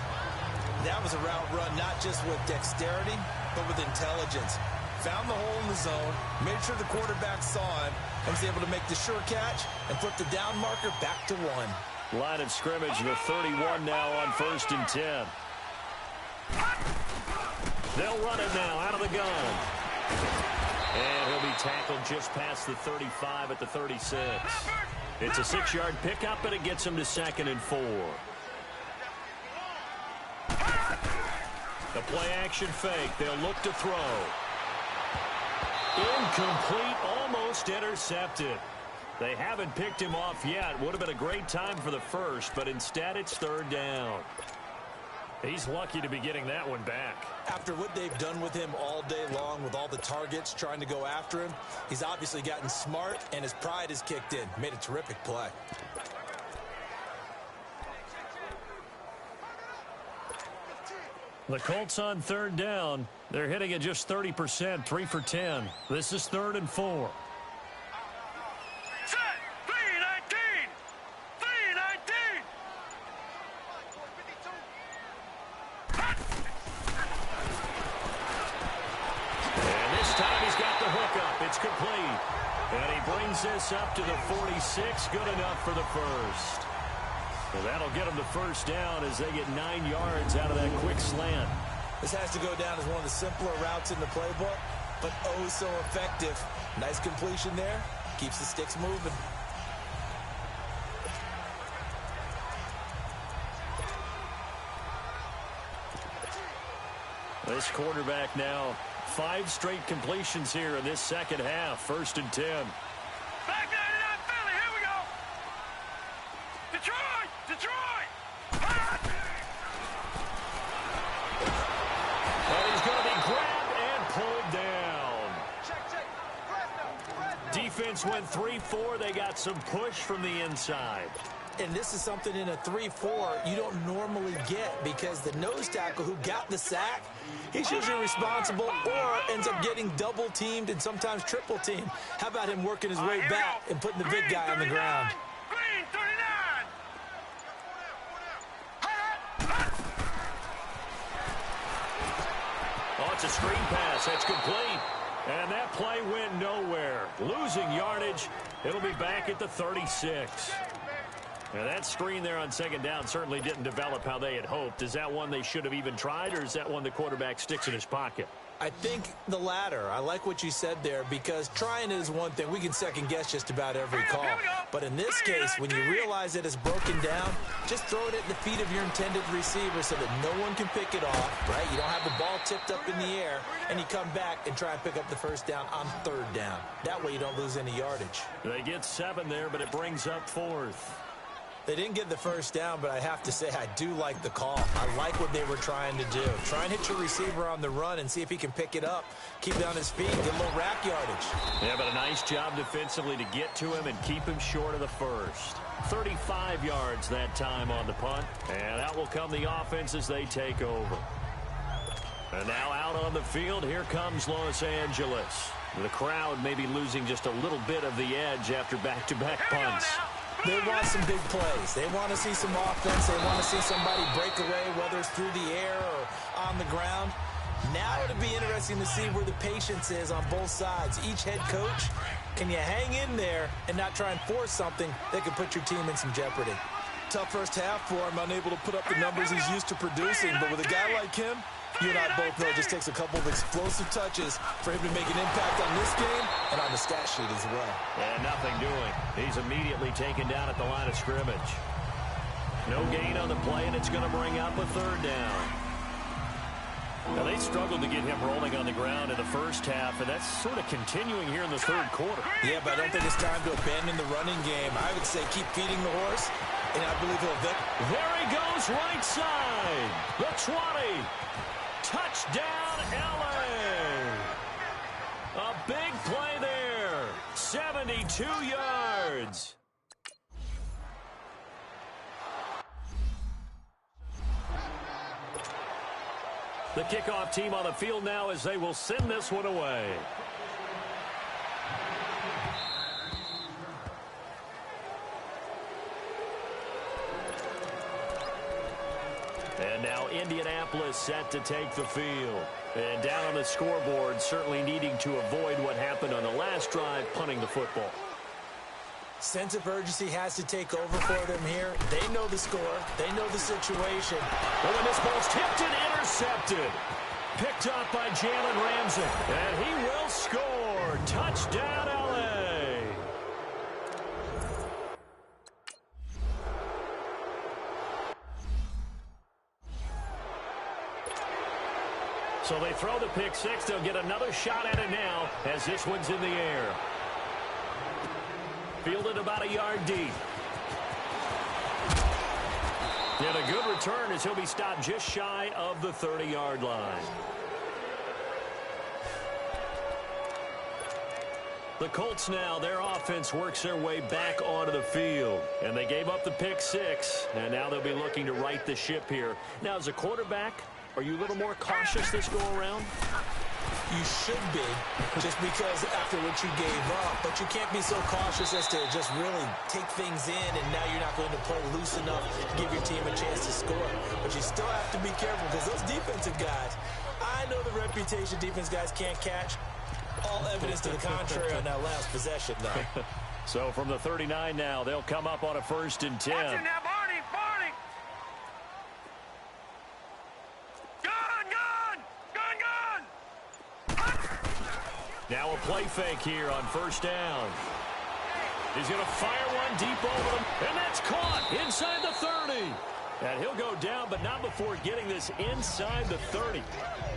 That was a route run not just with dexterity, but with intelligence. Found the hole in the zone, made sure the quarterback saw him, and was able to make the sure catch and flip the down marker back to 1. Line of scrimmage, the 31 now on 1st and 10. They'll run it now out of the gun. And he'll be tackled just past the 35 at the 36. It's a 6-yard pickup, and it gets him to 2nd and 4. The play-action fake. They'll look to throw. Incomplete, almost intercepted. They haven't picked him off yet. Would have been a great time for the first, but instead it's 3rd down. He's lucky to be getting that one back. After what they've done with him all day long with all the targets trying to go after him, he's obviously gotten smart and his pride has kicked in. Made a terrific play. The Colts on 3rd down. They're hitting at just 30%, 3 for 10. This is 3rd and 4. Set. 3-19. 3-19. And this time he's got the hook up. It's complete. And he brings this up to the 46. Good enough for the first. Well, that'll get them to first down as they get 9 yards out of that quick slant. This has to go down as one of the simpler routes in the playbook, but oh so effective. Nice completion there. Keeps the sticks moving. This quarterback now 5 straight completions here in this second half. 1st and 10. Back 99 Philly. Here we go. Detroit. Detroit. And he's going to be grabbed and pulled down. Defense went 3-4. They got some push from the inside. And this is something in a 3-4 you don't normally get because the nose tackle who got the sack, he's usually responsible or ends up getting double-teamed and sometimes triple-teamed. How about him working his way back and putting the big guy on the ground? Green 39. Oh, it's a screen pass. That's complete. And that play went nowhere. Losing yardage. It'll be back at the 36. Now, that screen there on 2nd down certainly didn't develop how they had hoped. Is that one they should have even tried, or is that one the quarterback sticks in his pocket? I think the latter. I like what you said there because trying it is one thing. We can second-guess just about every call. But in this case, when you realize that it's broken down, just throw it at the feet of your intended receiver so that no one can pick it off, right? You don't have the ball tipped up in the air, and you come back and try and pick up the first down on 3rd down. That way you don't lose any yardage. They get 7 there, but it brings up 4th. They didn't get the first down, but I have to say I do like the call. I like what they were trying to do. Try and hit your receiver on the run and see if he can pick it up. Keep it on his feet, get a little rack yardage. Yeah, but a nice job defensively to get to him and keep him short of the first. 35 yards that time on the punt. And out will come the offense as they take over. And now out on the field, here comes Los Angeles. The crowd may be losing just a little bit of the edge after back-to-back punts. They want some big plays. They want to see some offense. They want to see somebody break away, whether it's through the air or on the ground. Now it'll be interesting to see where the patience is on both sides. Each head coach, can you hang in there and not try and force something that could put your team in some jeopardy? tough first half for him, unable to put up the numbers he's used to producing. But with a guy like him, you and I both know it just takes a couple of explosive touches for him to make an impact on this game and on the stat sheet as well. And nothing doing. He's immediately taken down at the line of scrimmage. No gain on the play, and it's going to bring up a third down. Now, they struggled to get him rolling on the ground in the first half, and that's sort of continuing here in the third quarter. Yeah, but I don't think it's time to abandon the running game. I would say keep feeding the horse, and I believe he'll evict. There he goes, right side. The 20. Touchdown, L.A. A big play there. 72 yards. The kickoff team on the field now as they will send this one away. And now Indianapolis set to take the field. And down on the scoreboard, certainly needing to avoid what happened on the last drive, punting the football. Sense of urgency has to take over for them here. They know the score. They know the situation. But when this ball's tipped and intercepted. Picked up by Jalen Ramsey. And he will score. Touchdown, L.A. So they throw the pick six. They'll get another shot at it now as this one's in the air. Fielded about a yard deep. And a good return as he'll be stopped just shy of the 30-yard line. The Colts now, their offense works their way back onto the field. And they gave up the pick six. And now they'll be looking to right the ship here. Now, as a quarterback, are you a little more cautious this go-around? You should be, just because after what you gave up. But you can't be so cautious as to just really take things in, and now you're not going to play loose enough to give your team a chance to score. But you still have to be careful because those defensive guys, I know the reputation defense guys can't catch. All evidence to the contrary on that last possession, though. So from the 39 now, they'll come up on a 1st and 10. Watch it now, Barney, Barney. Now a play fake here on 1st down. He's going to fire one deep over him, and that's caught inside the 30. And he'll go down, but not before getting this inside the 30.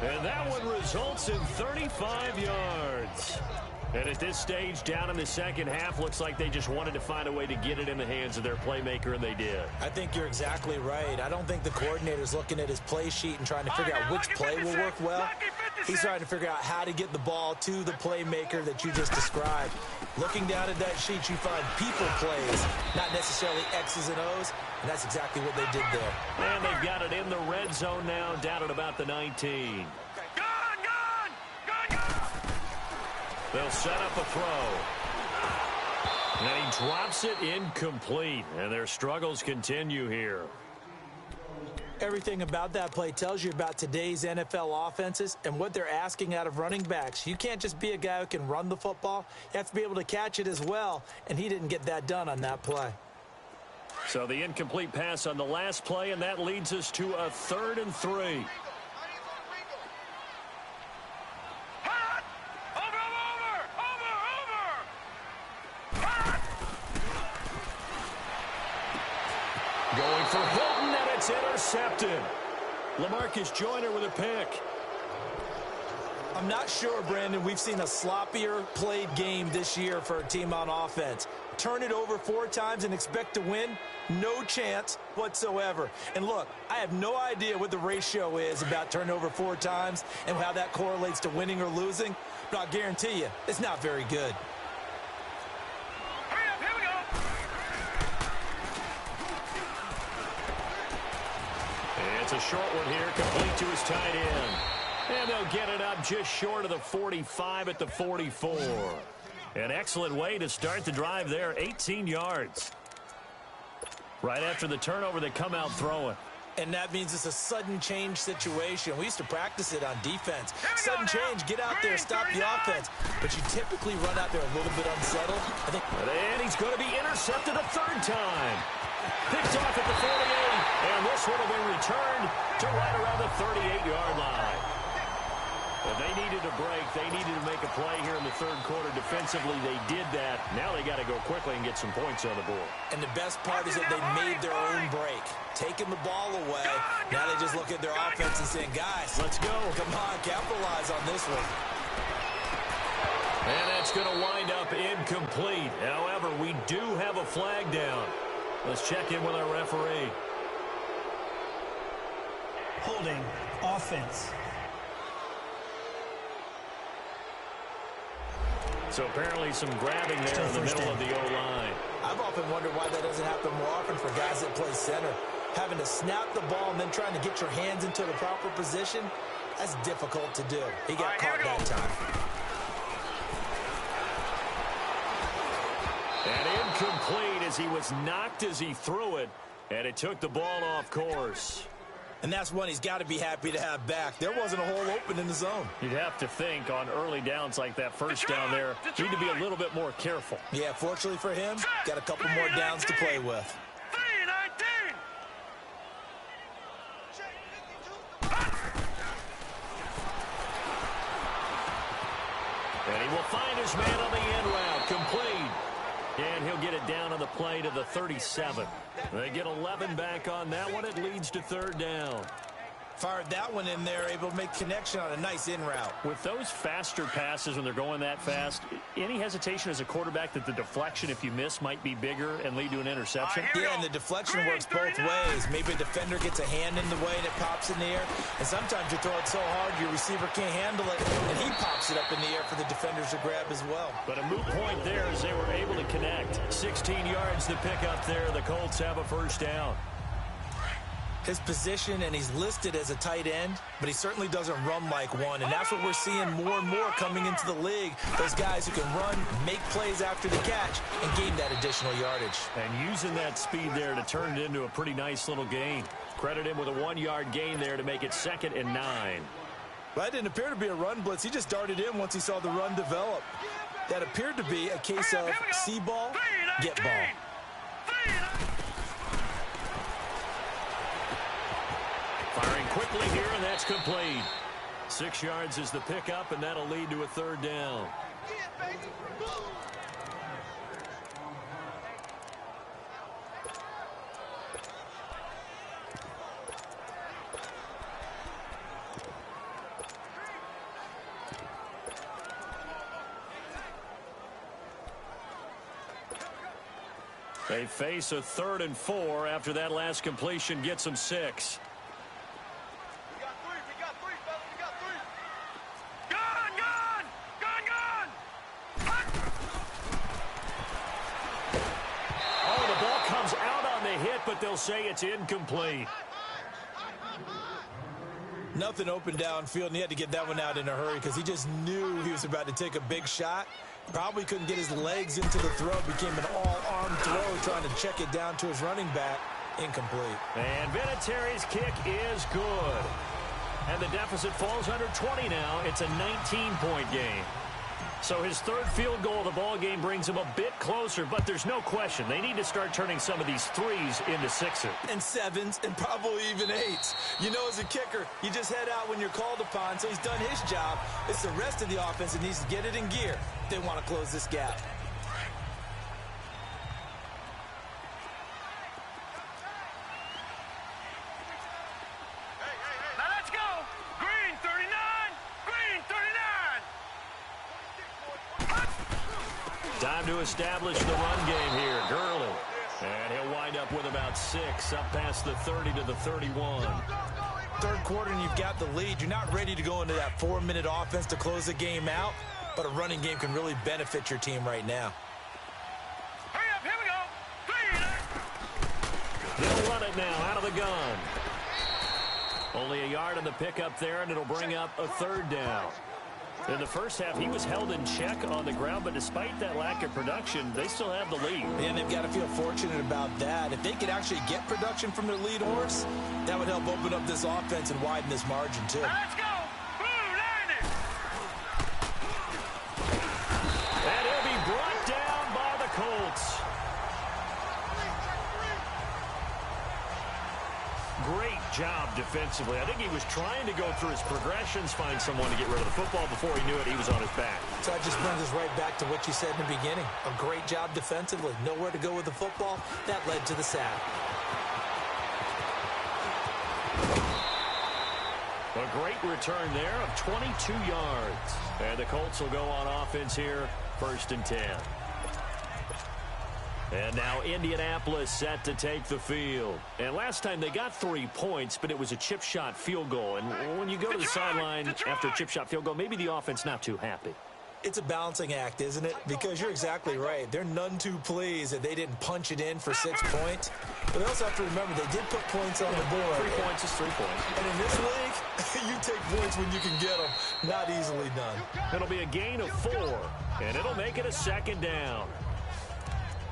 And that one results in 35 yards. And at this stage, down in the second half, looks like they just wanted to find a way to get it in the hands of their playmaker, and they did. I think you're exactly right. I don't think the coordinator's looking at his play sheet and trying to figure out which play will work well. He's trying to figure out how to get the ball to the playmaker that you just described. Looking down at that sheet, you find people plays, not necessarily X's and O's, and that's exactly what they did there. And they've got it in the red zone now, down at about the 19. They'll set up a throw. And he drops it incomplete. And their struggles continue here. Everything about that play tells you about today's NFL offenses and what they're asking out of running backs. You can't just be a guy who can run the football. You have to be able to catch it as well. And he didn't get that done on that play. So the incomplete pass on the last play, and that leads us to a 3rd and 3. Going for Hilton, and it's intercepted. LaMarcus Joyner with a pick. I'm not sure, Brandon, we've seen a sloppier played game this year for a team on offense. Turn it over 4 times and expect to win? No chance whatsoever. And look, I have no idea what the ratio is about turning over 4 times and how that correlates to winning or losing, but I'll guarantee you, it's not very good. It's a short one here, complete to his tight end. And they'll get it up just short of the 45 at the 44. An excellent way to start the drive there, 18 yards. Right after the turnover, they come out throwing. And that means it's a sudden change situation. We used to practice it on defense. Sudden change, get out there, stop the offense. But you typically run out there a little bit unsettled. And he's going to be intercepted a 3rd time. Picked off at the 48, and this one will be returned to right around the 38-yard line. If they needed a break, they needed to make a play here in the third quarter. Defensively, they did that. Now they got to go quickly and get some points on the board. And the best part is that they made their own break. Taking the ball away, now they just look at their offense and saying, guys, let's go. Come on, capitalize on this one. And that's going to wind up incomplete. However, we do have a flag down. Let's check in with our referee. Holding offense. So apparently some grabbing there in the middle of the O-line. I've often wondered why that doesn't happen more often for guys that play center. Having to snap the ball and then trying to get your hands into the proper position, that's difficult to do. He got caught that time. And incomplete as he was knocked as he threw it, and it took the ball off course. And that's one he's got to be happy to have back. There wasn't a hole open in the zone. You'd have to think on early downs like that first down there, need to be a little bit more careful. Yeah, fortunately for him, got a couple more downs to play with. 3-19. And he will find his man on the end route, complete. And he'll get it down on the play to the 37. They get 11 back on that one. It leads to third down. Fired that one in there, able to make connection on a nice in route. With those faster passes when they're going that fast, any hesitation as a quarterback that the deflection, if you miss, might be bigger and lead to an interception? Yeah, and the deflection works both ways. Maybe a defender gets a hand in the way and it pops in the air. And sometimes you throw it so hard your receiver can't handle it, and he pops it up in the air for the defenders to grab as well. But a moot point there as they were able to connect. 16 yards to pick up there. The Colts have a first down. His position, and he's listed as a tight end, but he certainly doesn't run like one, and that's what we're seeing more and more coming into the league. Those guys who can run, make plays after the catch, and gain that additional yardage. And using that speed there to turn it into a pretty nice little gain. Credit him with a 1-yard gain there to make it 2nd and 9. That didn't appear to be a run blitz. He just darted in once he saw the run develop. That appeared to be a case of see ball, get ball. Firing quickly here, and that's complete. 6 yards is the pickup, and that'll lead to a third down. They face a 3rd and 4 after that last completion gets them 6. But they'll say it's incomplete. Nothing open downfield, and he had to get that one out in a hurry because he just knew he was about to take a big shot. Probably couldn't get his legs into the throw. Became an all-arm throw, trying to check it down to his running back. Incomplete. And Vinatieri's kick is good. And the deficit falls under 20 now. It's a 19-point game. So his 3rd field goal of the ball game brings him a bit closer, but there's no question they need to start turning some of these 3s into 6s. And 7s, and probably even 8s. You know, as a kicker, you just head out when you're called upon, so he's done his job. It's the rest of the offense that needs to get it in gear if they want to close this gap. Time to establish the run game here. Gurley. And he'll wind up with about 6 up past the 30 to the 31. Third quarter and you've got the lead. You're not ready to go into that 4-minute offense to close the game out, but a running game can really benefit your team right now. Hurry up, here we go. They'll run it now out of the gun. Only a yard on the pickup there, and it'll bring up a 3rd down. In the first half, he was held in check on the ground, but despite that lack of production, they still have the lead. And they've got to feel fortunate about that. If they could actually get production from their lead horse, that would help open up this offense and widen this margin, too. Let's go. Blue landed. And he'll be brought down by the Colts. Great job defensively. I think he was trying to go through his progressions, find someone to get rid of the football. Before he knew it, he was on his back. So that just brings us right back to what you said in the beginning. A great job defensively. Nowhere to go with the football. That led to the sack. A great return there of 22 yards. And the Colts will go on offense here, 1st and 10. And now Indianapolis set to take the field. And last time they got 3 points, but it was a chip shot field goal. And when you go to the sideline after a chip shot field goal, maybe the offense not too happy. It's a balancing act, isn't it? Because you're exactly right. They're none too pleased that they didn't punch it in for 6 points. But they also have to remember they did put points on the board. 3 points is 3 points. And in this league, you take points when you can get them. Not easily done. It'll be a gain of 4, and it'll make it a 2nd down.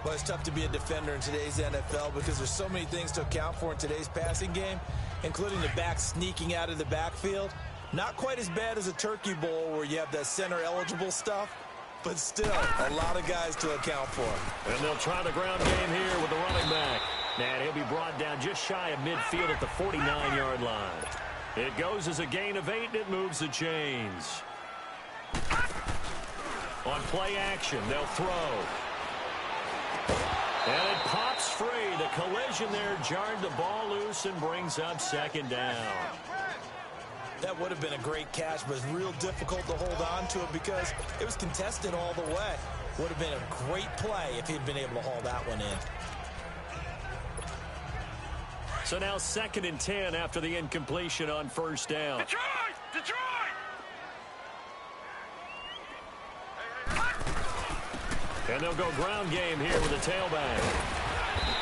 Well, it's tough to be a defender in today's NFL because there's so many things to account for in today's passing game, including the back sneaking out of the backfield. Not quite as bad as a turkey bowl where you have that center-eligible stuff, but still a lot of guys to account for. And they'll try the ground game here with the running back. And he'll be brought down just shy of midfield at the 49-yard line. It goes as a gain of 8, and it moves the chains. On play action, they'll throw. And it pops free. The collision there jarred the ball loose and brings up 2nd down. That would have been a great catch, but it's real difficult to hold on to it because it was contested all the way. Would have been a great play if he'd been able to haul that one in. So now 2nd and 10 after the incompletion on 1st down. Detroit! Detroit! And they'll go ground game here with a tailback.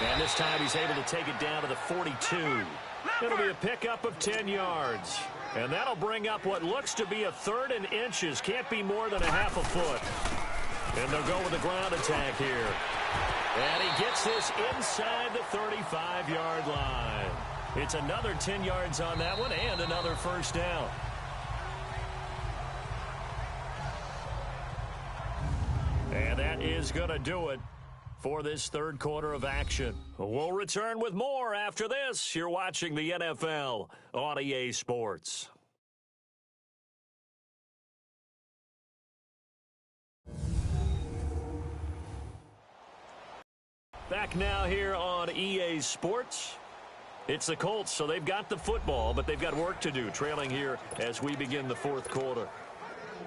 And this time he's able to take it down to the 42. It'll be a pickup of 10 yards. And that'll bring up what looks to be a 3rd and inches. Can't be more than a half a foot. And they'll go with a ground attack here. And he gets this inside the 35-yard line. It's another 10 yards on that one and another 1st down. And that is going to do it for this 3rd quarter of action. We'll return with more after this. You're watching the NFL on EA Sports. Back now here on EA Sports. It's the Colts, so they've got the football, but they've got work to do, trailing here as we begin the 4th quarter.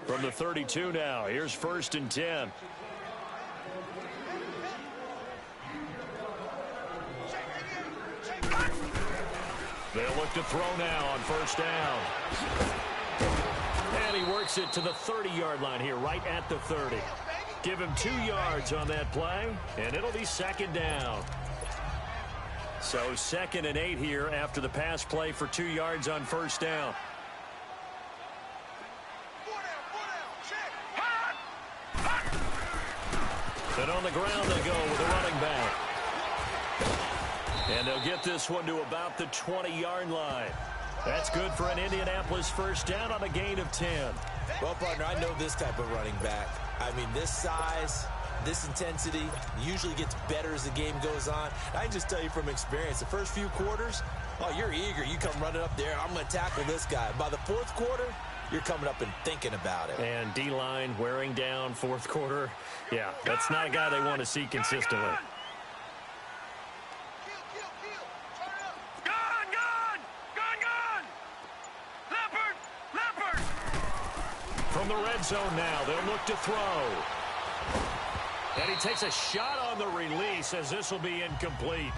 From the 32 now, here's 1st and 10. They'll look to throw now on 1st down. And he works it to the 30-yard line here, right at the 30. Give him 2 yards on that play, and it'll be 2nd down. So 2nd and 8 here after the pass play for 2 yards on 1st down. And on the ground they go with a running back. And they'll get this one to about the 20-yard line. That's good for an Indianapolis 1st down on a gain of 10. Well, partner, I know this type of running back. I mean, this size, this intensity usually gets better as the game goes on. I can just tell you from experience, the first few quarters, oh, you're eager. You come running up there, I'm going to tackle this guy. By the 4th quarter, you're coming up and thinking about it. And D-line wearing down 4th quarter. Yeah, that's not a guy they want to see consistently. From the red zone now, they'll look to throw. And he takes a shot on the release as this will be incomplete.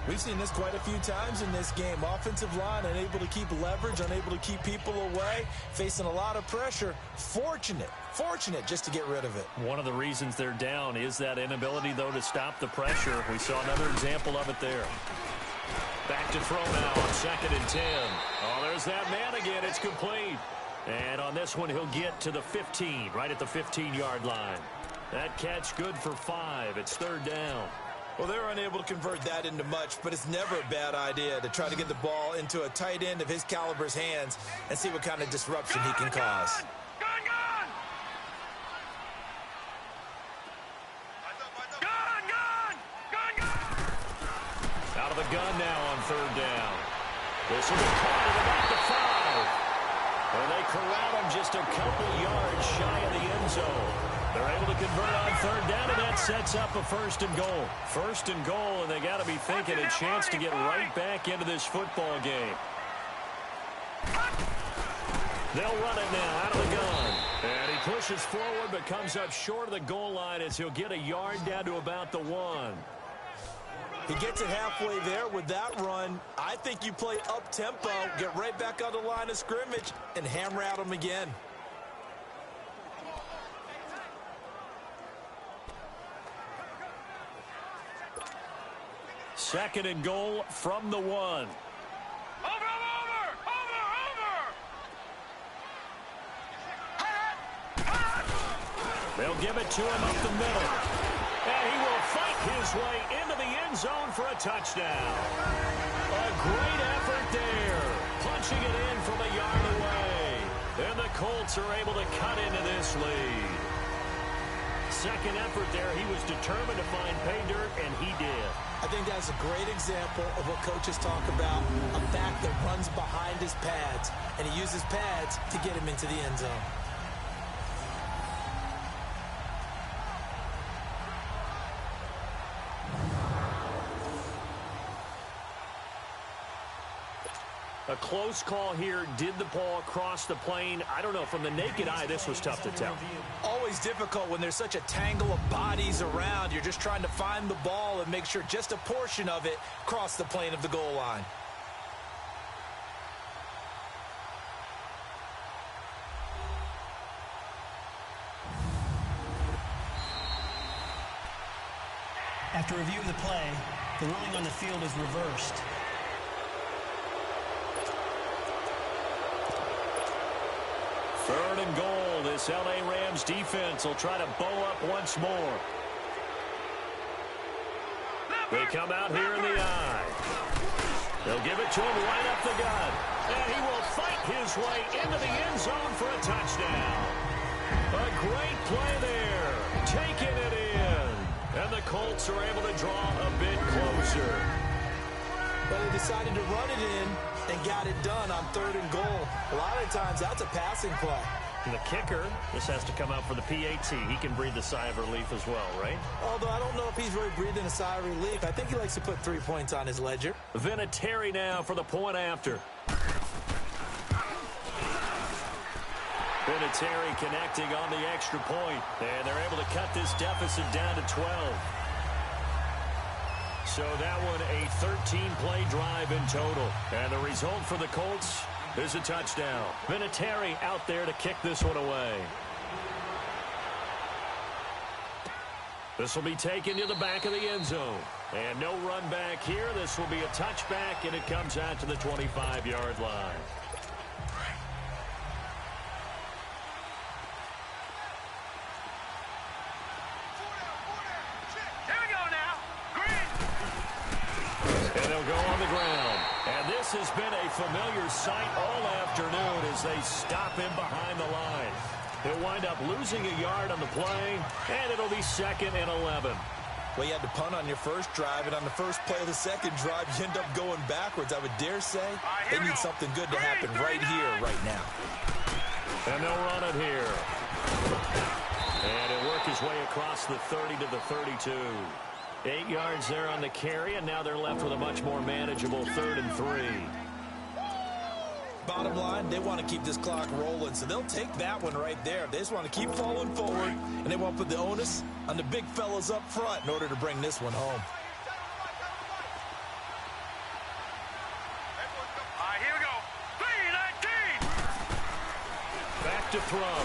We've seen this quite a few times in this game. Offensive line unable to keep leverage, unable to keep people away, facing a lot of pressure. Fortunate just to get rid of it. One of the reasons they're down is that inability, though, to stop the pressure. We saw another example of it there. Back to throw now on 2nd and 10. Oh, there's that man again. It's complete. And on this one, he'll get to the 15, right at the 15-yard line. That catch good for 5. It's 3rd down. Well, they're unable to convert that into much, but it's never a bad idea to try to get the ball into a tight end of his caliber's hands and see what kind of disruption he can cause. Out of the gun now on third down. This will be caught at about the 5. And they corral him just a couple yards shy of the end zone. They're able to convert on third down, and that sets up a first and goal. First and goal, and they got to be thinking a chance to get right back into this football game. They'll run it now out of the gun. And he pushes forward but comes up short of the goal line as he'll get a yard down to about the 1. He gets it halfway there with that run. I think you play up-tempo, get right back on the line of scrimmage, and hammer at him again. Second and goal from the 1. They'll give it to him up the middle. And he will fight his way into the end zone for a touchdown. A great effort there. Punching it in from a yard away. And the Colts are able to cut into this lead. Second effort there. He was determined to find pay dirt, and he did. I think that's a great example of what coaches talk about, a back that runs behind his pads, and he uses pads to get him into the end zone. A close call here. Did the ball cross the plane? I don't know. From the naked eye, this was tough to tell. Always difficult when there's such a tangle of bodies around. You're just trying to find the ball and make sure just a portion of it crossed the plane of the goal line. After reviewing the play, the ruling on the field is reversed. Third and goal. This L.A. Rams defense will try to bow up once more. They come out here in the eye. They'll give it to him right up the gut. And he will fight his way into the end zone for a touchdown. A great play there. Taking it in. And the Colts are able to draw a bit closer. But they decided to run it in and got it done on third and goal. A lot of times, that's a passing play. And the kicker, this has to come out for the PAT. He can breathe a sigh of relief as well, right? Although I don't know if he's really breathing a sigh of relief. I think he likes to put 3 points on his ledger. Vinatieri now for the point after. Vinatieri connecting on the extra point. And they're able to cut this deficit down to 12. So that one a 13-play drive in total. And the result for the Colts is a touchdown. Vinatieri out there to kick this one away. This will be taken to the back of the end zone. And no run back here. This will be a touchback, and it comes out to the 25-yard line. Has been a familiar sight all afternoon as they stop him behind the line. He'll wind up losing a yard on the play, and it'll be 2nd and 11. Well, you had to punt on your first drive, and on the first play of the second drive, you end up going backwards. I would dare say they need something good to happen right here, right now. And they'll run it here. And he'll work his way across the 30 to the 32. 8 yards there on the carry, and now they're left with a much more manageable 3rd and 3. Bottom line, they want to keep this clock rolling, so they'll take that one right there. They just want to keep falling forward, and they want to put the onus on the big fellas up front in order to bring this one home. All right, here we go. 3-19. Back to throw.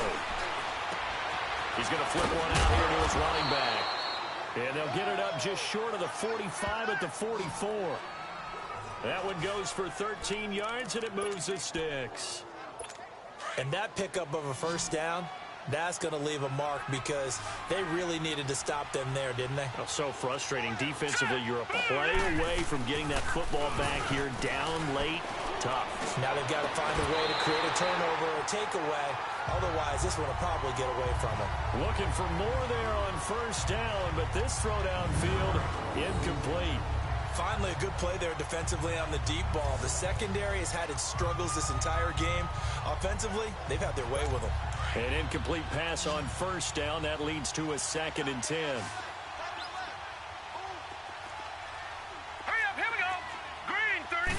He's going to flip one out here to his running back. And they'll get it up just short of the 45 at the 44. That one goes for 13 yards, and it moves the sticks. And that pickup of a first down, that's going to leave a mark because they really needed to stop them there, didn't they? Oh, so frustrating. Defensively, you're a play away from getting that football back here down late. Tough. Now they've got to find a way to create a turnover or a takeaway. Otherwise, this one will probably get away from them. Looking for more there on first down, but this throw downfield incomplete. finally a good play there defensively on the deep ball. The secondary has had its struggles this entire game. Offensively, they've had their way with them. An incomplete pass on first down. That leads to a 2nd and 10. Hurry up, here we go. Green, 39.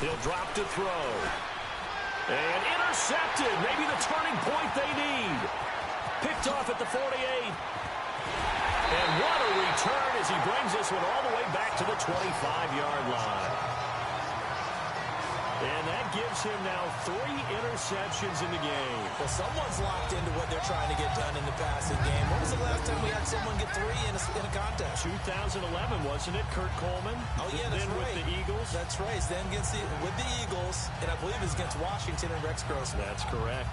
He'll drop to throw. And intercepted. Maybe the turning point they need. Picked off at the 48. And what a return as he brings this one all the way back to the 25-yard line. And that gives him now 3 interceptions in the game. Well, someone's locked into what they're trying to get done in the passing game. When was the last time we had someone get 3 in a contest? 2011, wasn't it, Kurt Coleman? Oh, yeah, that's then right. With the Eagles? That's right. Then with the Eagles, and I believe it's against Washington and Rex Grossman. That's correct.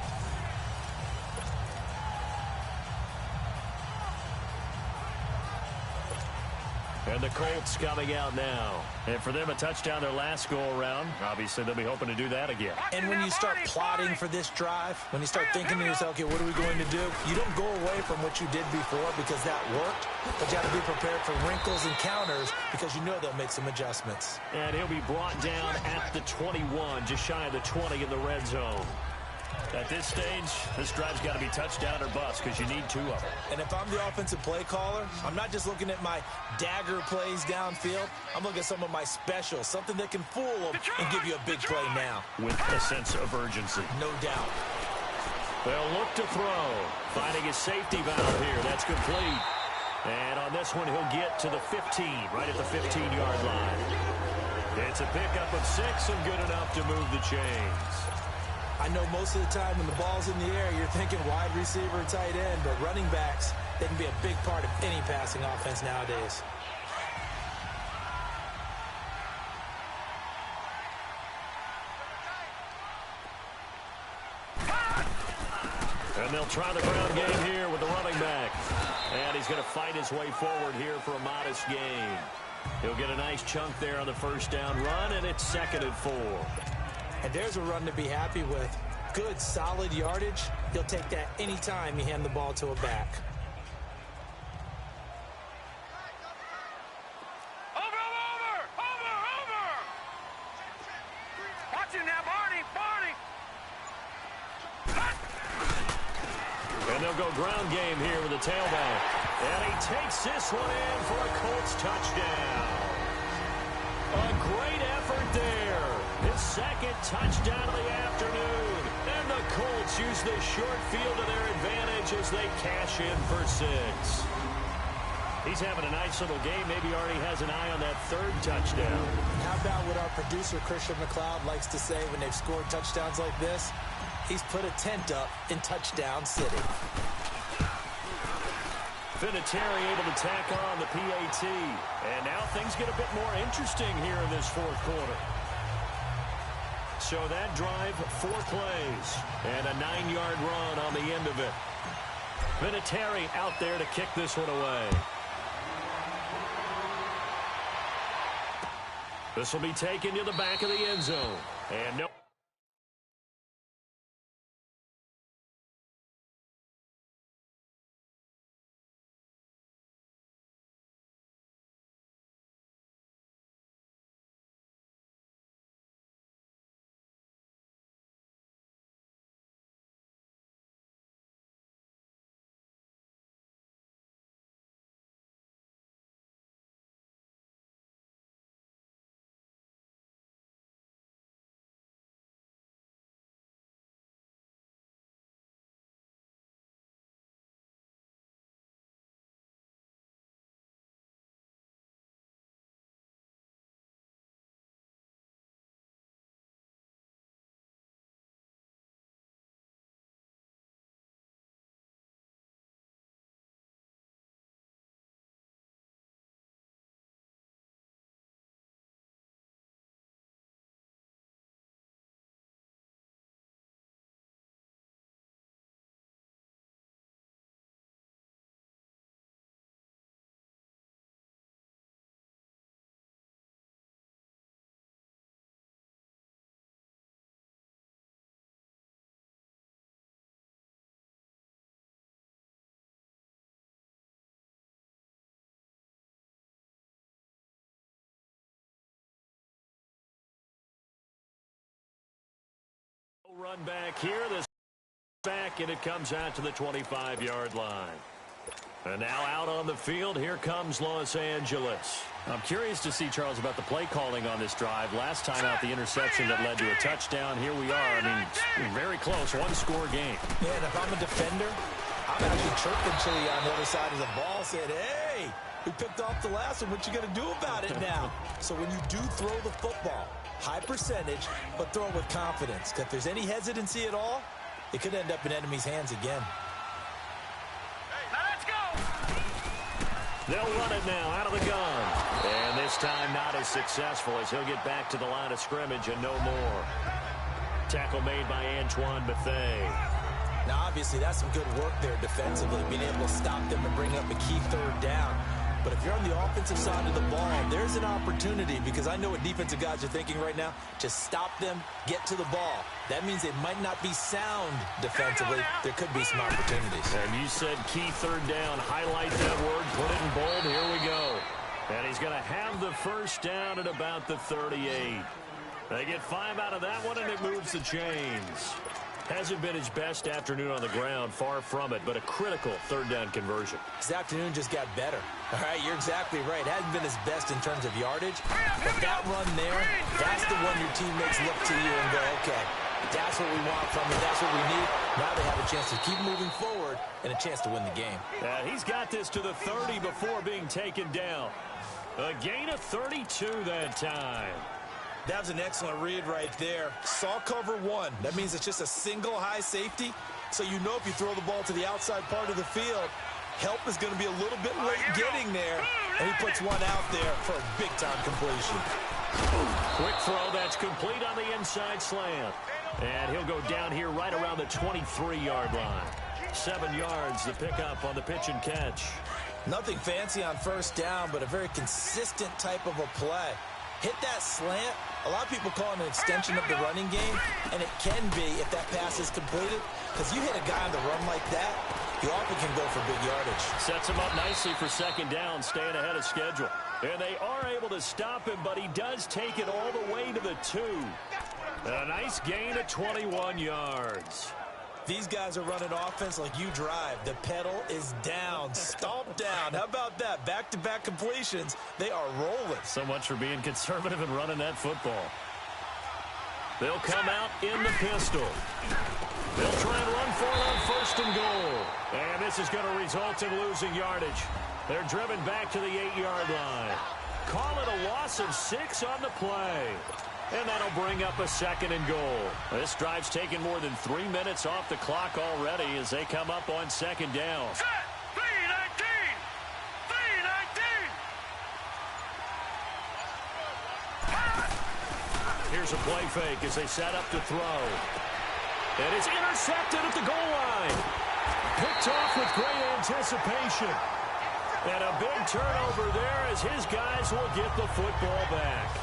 And the Colts coming out now. And for them, a touchdown their last go-around. Obviously, they'll be hoping to do that again. And when you start plotting for this drive, when you start thinking to yourself, okay, what are we going to do? You don't go away from what you did before because that worked, but you have to be prepared for wrinkles and counters because you know they'll make some adjustments. And he'll be brought down at the 21, just shy of the 20 in the red zone. At this stage, this drive's got to be touchdown or bust because you need 2 of them. And if I'm the offensive play caller, I'm not just looking at my dagger plays downfield. I'm looking at some of my specials, something that can fool them and give you a big play now. With a sense of urgency. No doubt. They'll look to throw. Finding his safety valve here. That's complete. And on this one, he'll get to the 15, right at the 15-yard line. It's a pickup of 6 and good enough to move the chains. I know most of the time when the ball's in the air, you're thinking wide receiver, tight end, but running backs, they can be a big part of any passing offense nowadays. And they'll try the ground game here with the running back. And he's going to fight his way forward here for a modest gain. He'll get a nice chunk there on the first down run, and it's 2nd and 4. And there's a run to be happy with. Good, solid yardage. He'll take that anytime you hand the ball to a back. Over! Watch him now, Barney! And they'll go ground game here with the tailback. And he takes this one in for a Colts touchdown. A great effort there. His 2nd touchdown of the afternoon. And the Colts use this short field to their advantage as they cash in for 6. He's having a nice little game. Maybe already has an eye on that 3rd touchdown. How about what our producer, Christian McLeod, likes to say when they've scored touchdowns like this? He's put a tent up in Touchdown City. Vinatieri able to tack on the PAT. And now things get a bit more interesting here in this 4th quarter. So that drive, 4 plays, and a 9-yard run on the end of it. Vinatieri out there to kick this one away. This will be taken to the back of the end zone. And no. Run back here. This back, and it comes out to the 25-yard line. And now out on the field, here comes Los Angeles. I'm curious to see, Charles, about the play calling on this drive. Last time out, the interception that led to a touchdown. Here we are. I mean, very close, one-score game. Yeah, and if I'm a defender, I'm actually chirping to you on the other side of the ball, saying, hey, we picked off the last one. What you going to do about it now? So when you do throw the football, high percentage, but throw it with confidence. Because if there's any hesitancy at all, it could end up in enemy's hands again. They'll run it now out of the gun. And this time not as successful as he'll get back to the line of scrimmage and no more. Tackle made by Antoine Bethea. Now, obviously, that's some good work there defensively, being able to stop them and bring up a key third down. But if you're on the offensive side of the ball, there's an opportunity, because I know what defensive guys are thinking right now. Just stop them, get to the ball. That means they might not be sound defensively. There could be some opportunities. And you said key third down. Highlight that word, put it in bold. Here we go. And he's going to have the first down at about the 38. They get 5 out of that one, and it moves the chains. Hasn't been his best afternoon on the ground, far from it, but a critical third down conversion. His afternoon just got better. All right, you're exactly right. Hasn't been his best in terms of yardage, but that run there, that's the one your teammates look to you and go, okay, that's what we want from him. That's what we need. Now they have a chance to keep moving forward and a chance to win the game. He's got this to the 30 before being taken down. A gain of 32 that time. That was an excellent read right there. Saw cover one. That means it's just a single high safety. So you know if you throw the ball to the outside part of the field, help is going to be a little bit late getting there. And he puts one out there for a big-time completion. Quick throw that's complete on the inside slant. And he'll go down here right around the 23-yard line. 7 yards to pick up on the pitch and catch. Nothing fancy on first down, but a very consistent type of a play. Hit that slant. A lot of people call it an extension of the running game, and it can be if that pass is completed, because you hit a guy on the run like that, you often can go for big yardage. Sets him up nicely for second down, staying ahead of schedule. And they are able to stop him, but he does take it all the way to the 2. A nice gain of 21 yards. These guys are running offense like you drive. The pedal is down, stomp down. How about that? Back-to-back completions. They are rolling. So much for being conservative and running that football. They'll come out in the pistol. They'll try and run for it on first and goal. And this is going to result in losing yardage. They're driven back to the 8-yard line. Call it a loss of 6 on the play. And that'll bring up a second and goal. This drive's taken more than 3 minutes off the clock already as they come up on second down. Set! 3-19! 3-19! Here's a play fake as they set up to throw. And it's intercepted at the goal line. Picked off with great anticipation. And a big turnover there as his guys will get the football back.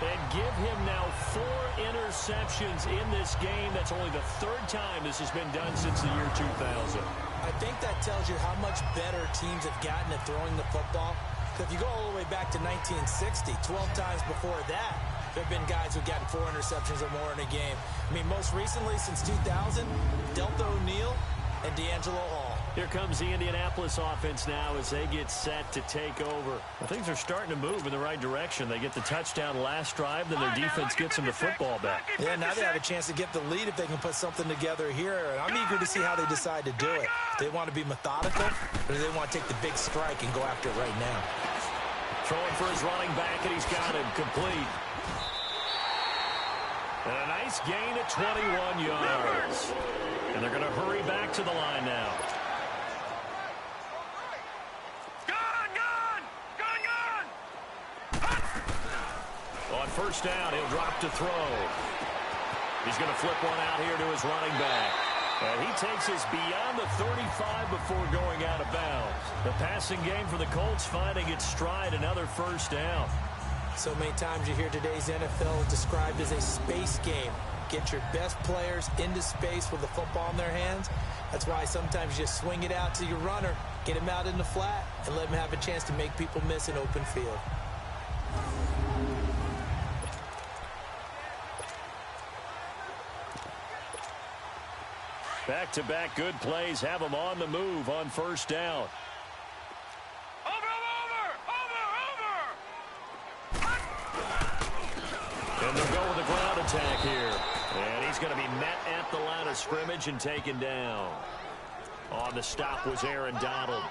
And give him now 4 interceptions in this game. That's only the 3rd time this has been done since the year 2000. I think that tells you how much better teams have gotten at throwing the football. Because if you go all the way back to 1960, 12 times before that, there have been guys who've gotten 4 interceptions or more in a game. I mean, most recently, since 2000, Delta O'Neal and D'Angelo Hall. Here comes the Indianapolis offense now as they get set to take over. Well, things are starting to move in the right direction. They get the touchdown last drive, then their defense gets them the football back. Yeah, now they have a chance to get the lead if they can put something together here. And I'm eager to see how they decide to do it. Do they want to be methodical, or do they want to take the big strike and go after it right now? Throwing for his running back, and he's got him complete. And a nice gain of 21 yards. And they're going to hurry back to the line now. On first down, he'll drop to throw. He's going to flip one out here to his running back. And he takes us beyond the 35 before going out of bounds. The passing game for the Colts finding its stride, another first down. So many times you hear today's NFL described as a space game. Get your best players into space with the football in their hands. That's why sometimes you just swing it out to your runner, get him out in the flat, and let him have a chance to make people miss an open field. Back-to-back good plays have them on the move on first down. And they'll go with a ground attack here. And he's going to be met at the line of scrimmage and taken down. On the stop was Aaron Donald.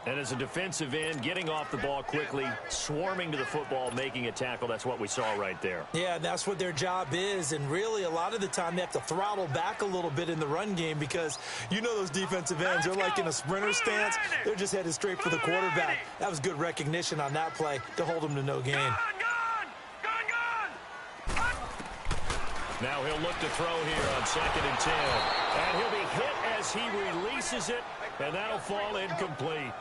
And as a defensive end, getting off the ball quickly, swarming to the football, making a tackle, that's what we saw right there. Yeah, that's what their job is. And really, a lot of the time, they have to throttle back a little bit in the run game because you know those defensive ends, they're like in a sprinter stance. They're just headed straight for the quarterback. That was good recognition on that play to hold them to no gain. Now he'll look to throw here on 2nd and 10. And he'll be hit as he releases it, and that'll fall incomplete.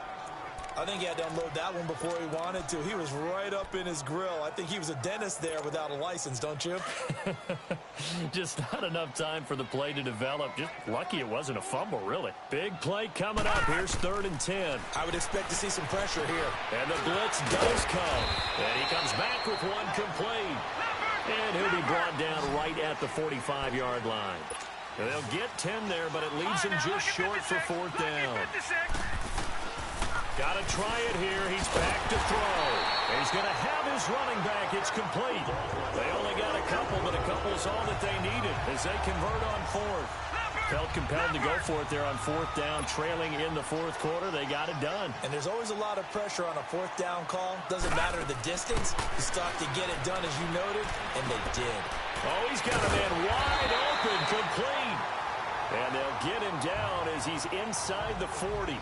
I think he had to unload that one before he wanted to. He was right up in his grill. I think he was a dentist there without a license, don't you? Just not enough time for the play to develop. Just lucky it wasn't a fumble, really. Big play coming up. Here's 3rd and 10. I would expect to see some pressure here. And the blitz does come. And he comes back with one complete. And he'll be brought down right at the 45-yard line. And they'll get 10 there, but it leaves him just short for 4th down. Got to try it here. He's back to throw. He's going to have his running back. It's complete. They only got a couple, but a couple is all that they needed as they convert on 4th. Felt compelled to go for it there on 4th down, trailing in the 4th quarter. They got it done. And there's always a lot of pressure on a 4th down call. Doesn't matter the distance. You still have to get it done, as you noted, and they did. Oh, he's got a man wide open, complete. And they'll get him down as he's inside the 40.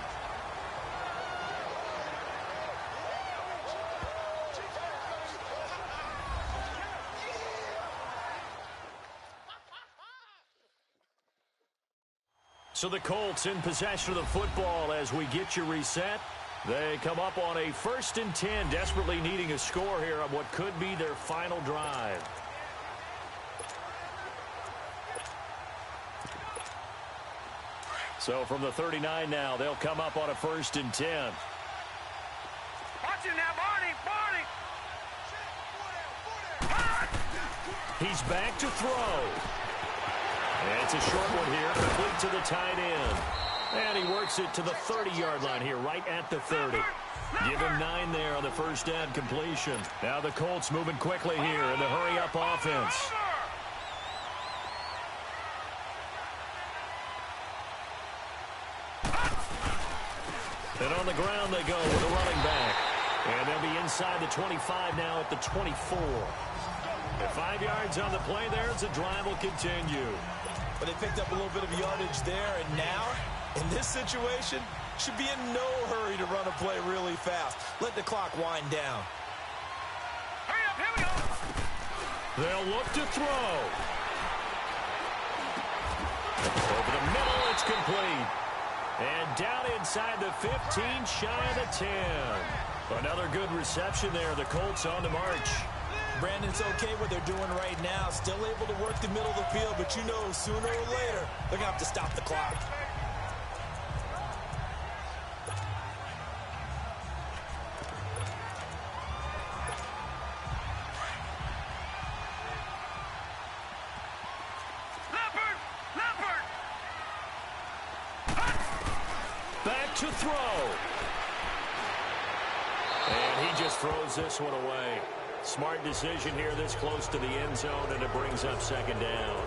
So the Colts in possession of the football as we get you reset. They come up on a 1st and 10, desperately needing a score here on what could be their final drive. So from the 39 now, they'll come up on a 1st and 10. Watch him now, Barney! He's back to throw. And it's a short one here, complete to the tight end. And he works it to the 30-yard line here, right at the 30. Give him 9 there on the first down completion. Now the Colts moving quickly here in the hurry-up offense. And on the ground they go with a running back. And they'll be inside the 25 now at the 24. And 5 yards on the play there as the drive will continue. But they picked up a little bit of yardage there, and now, in this situation, should be in no hurry to run a play really fast. Let the clock wind down. Hurry up, here we go! They'll look to throw. Over the middle, it's complete. And down inside the 15, shy of the 10. Another good reception there. The Colts on the march. Brandon, it's okay what they're doing right now. Still able to work the middle of the field, but you know sooner or later they're going to have to stop the clock. Back to throw. And he just throws this one away. Smart decision here this close to the end zone, and it brings up 2nd down.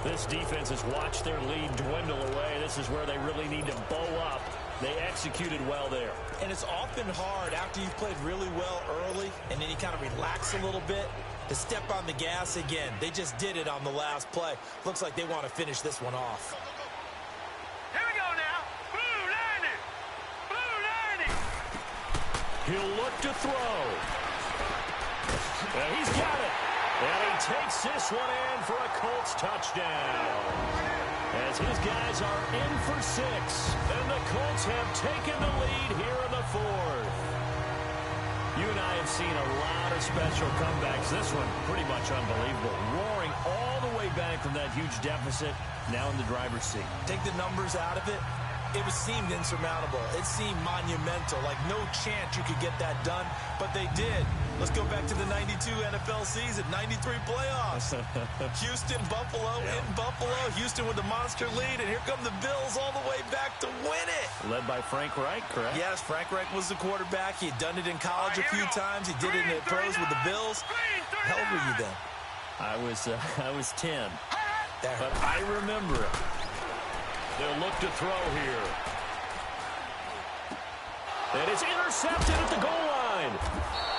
This defense has watched their lead dwindle away. This is where they really need to bow up. They executed well there. And it's often hard after you've played really well early and then you kind of relax a little bit to step on the gas again. They just did it on the last play. Looks like they want to finish this one off. Here we go now. Blue 90. He'll look to throw. And he's got it. And he takes this one in for a Colts touchdown. As his guys are in for 6. And the Colts have taken the lead here in the 4th. You and I have seen a lot of special comebacks. This one pretty much unbelievable. Roaring all the way back from that huge deficit. Now in the driver's seat. Take the numbers out of it. It seemed insurmountable. It seemed monumental, like no chance you could get that done, but they did. Let's go back to the 92 NFL season, 93 playoffs. Houston, Buffalo, in Buffalo. Houston with the monster lead, and here come the Bills all the way back to win it. Led by Frank Reich, correct? Yes, Frank Reich was the quarterback. He had done it in college a few times. He did it in the pros with the Bills. How old were you then? I was 10, That but hurt. I remember it. They'll look to throw here. And it's intercepted at the goal line.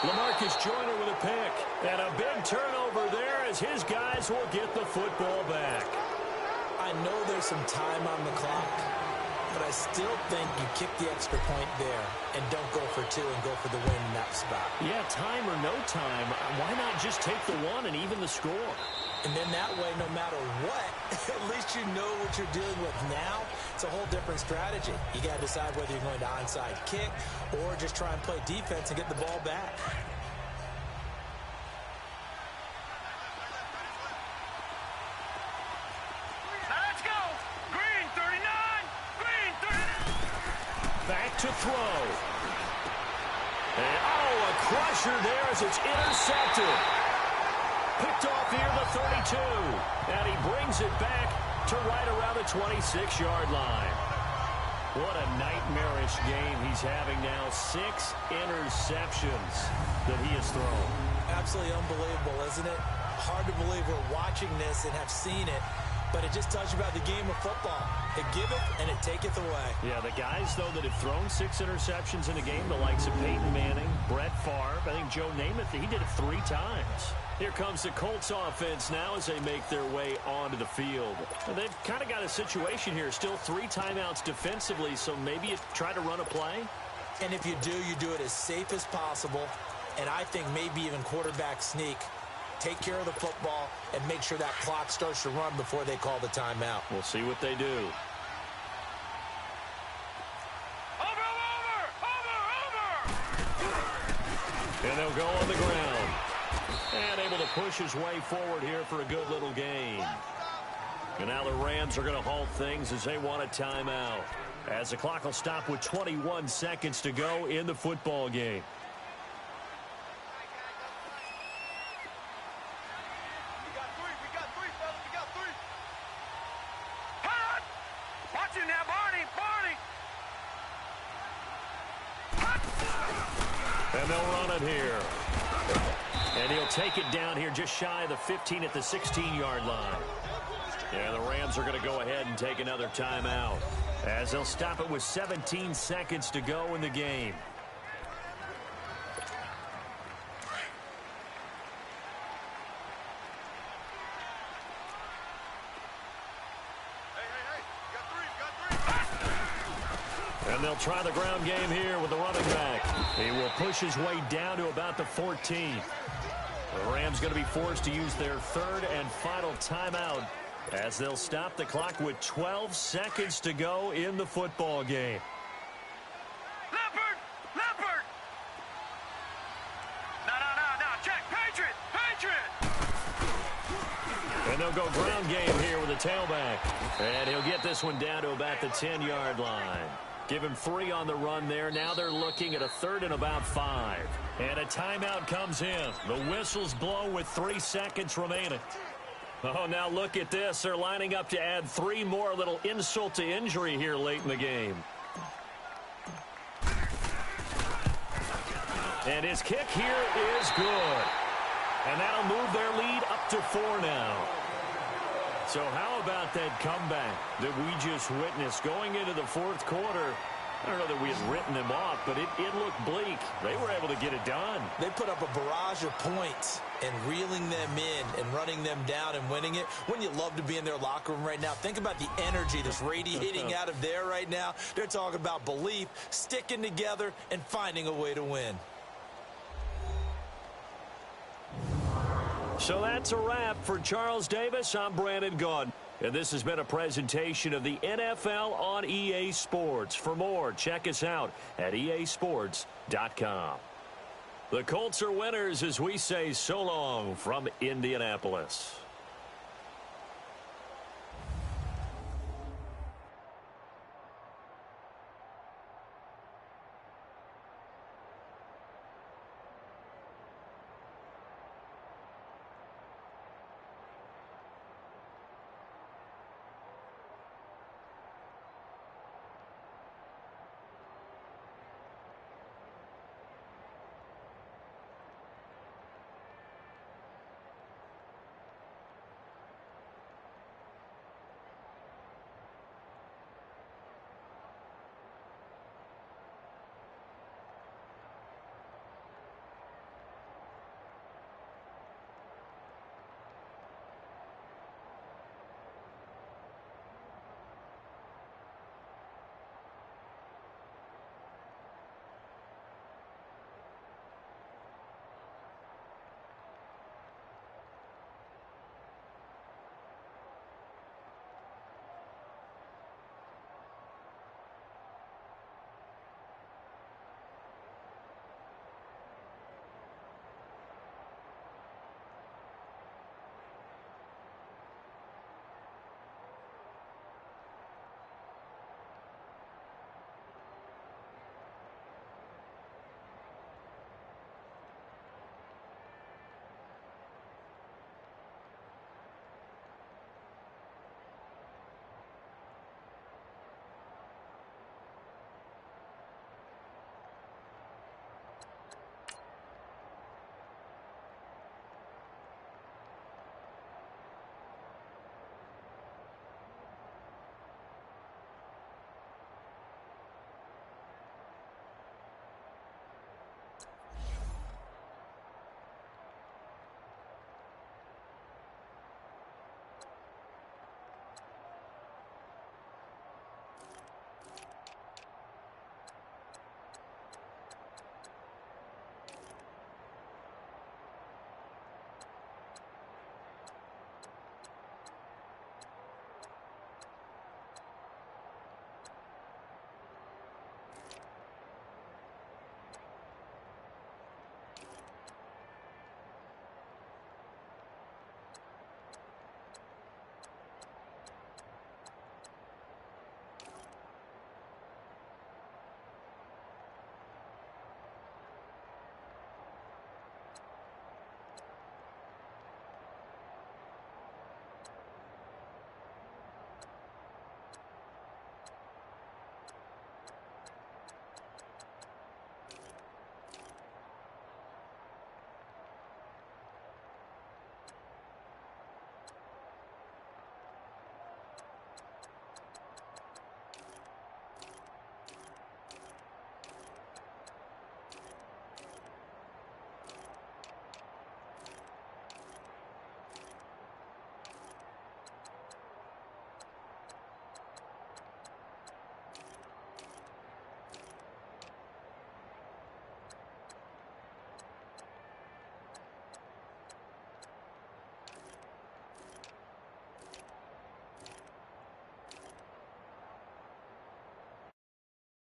LaMarcus Joyner with a pick. And a big turnover there as his guys will get the football back. I know there's some time on the clock, but I still think you kick the extra point there and don't go for two and go for the win in that spot. Yeah, time or no time, why not just take the one and even the score? And then that way, no matter what, at least you know what you're dealing with now. It's a whole different strategy. You got to decide whether you're going to onside kick or just try and play defense and get the ball back. Let's go. Green 39. Green 39. Back to throw. And, oh, a crusher there as it's intercepted. Picked off near the 32. And he brings it back to right around the 26-yard line. What a nightmarish game he's having now. 6 interceptions that he has thrown. Absolutely unbelievable, isn't it? Hard to believe we're watching this and have seen it, but it just tells you about the game of football. It giveth and it taketh away. Yeah, the guys, though, that have thrown 6 interceptions in a game, the likes of Peyton Manning, Brett Favre, I think Joe Namath, he did it 3 times. Here comes the Colts offense now as they make their way onto the field. And they've kind of got a situation here, still 3 timeouts defensively, so maybe you try to run a play. And if you do it as safe as possible, and I think maybe even quarterback sneak. Take care of the football and make sure that clock starts to run before they call the timeout. We'll see what they do. And they'll go on the ground. And able to push his way forward here for a good little gain. And now the Rams are going to halt things as they want a timeout. As the clock will stop with 21 seconds to go in the football game. And they'll run it here. And he'll take it down here just shy of the 15 at the 16-yard line. Yeah, the Rams are going to go ahead and take another timeout as they'll stop it with 17 seconds to go in the game. And they'll try the ground game here with the running back. He will push his way down to about the 14. The Rams going to be forced to use their 3rd and final timeout as they'll stop the clock with 12 seconds to go in the football game. Leopard! No, check, Patriot! And they'll go ground game here with the tailback. And he'll get this one down to about the 10-yard line. Give him 3 on the run there. Now they're looking at a 3rd and about 5. And a timeout comes in. The whistle's blow with 3 seconds remaining. Oh, now look at this. They're lining up to add 3 more, little insult to injury here late in the game. And his kick here is good. And that'll move their lead up to 4 now. So how about that comeback that we just witnessed going into the 4th quarter? I don't know that we had written them off, but it looked bleak. They were able to get it done. They put up a barrage of points and reeling them in and running them down and winning it. Wouldn't you love to be in their locker room right now? Think about the energy that's radiating out of there right now. They're talking about belief, sticking together, and finding a way to win. So that's a wrap for Charles Davis. I'm Brandon Gaudin. And this has been a presentation of the NFL on EA Sports. For more, check us out at easports.com. The Colts are winners as we say so long from Indianapolis.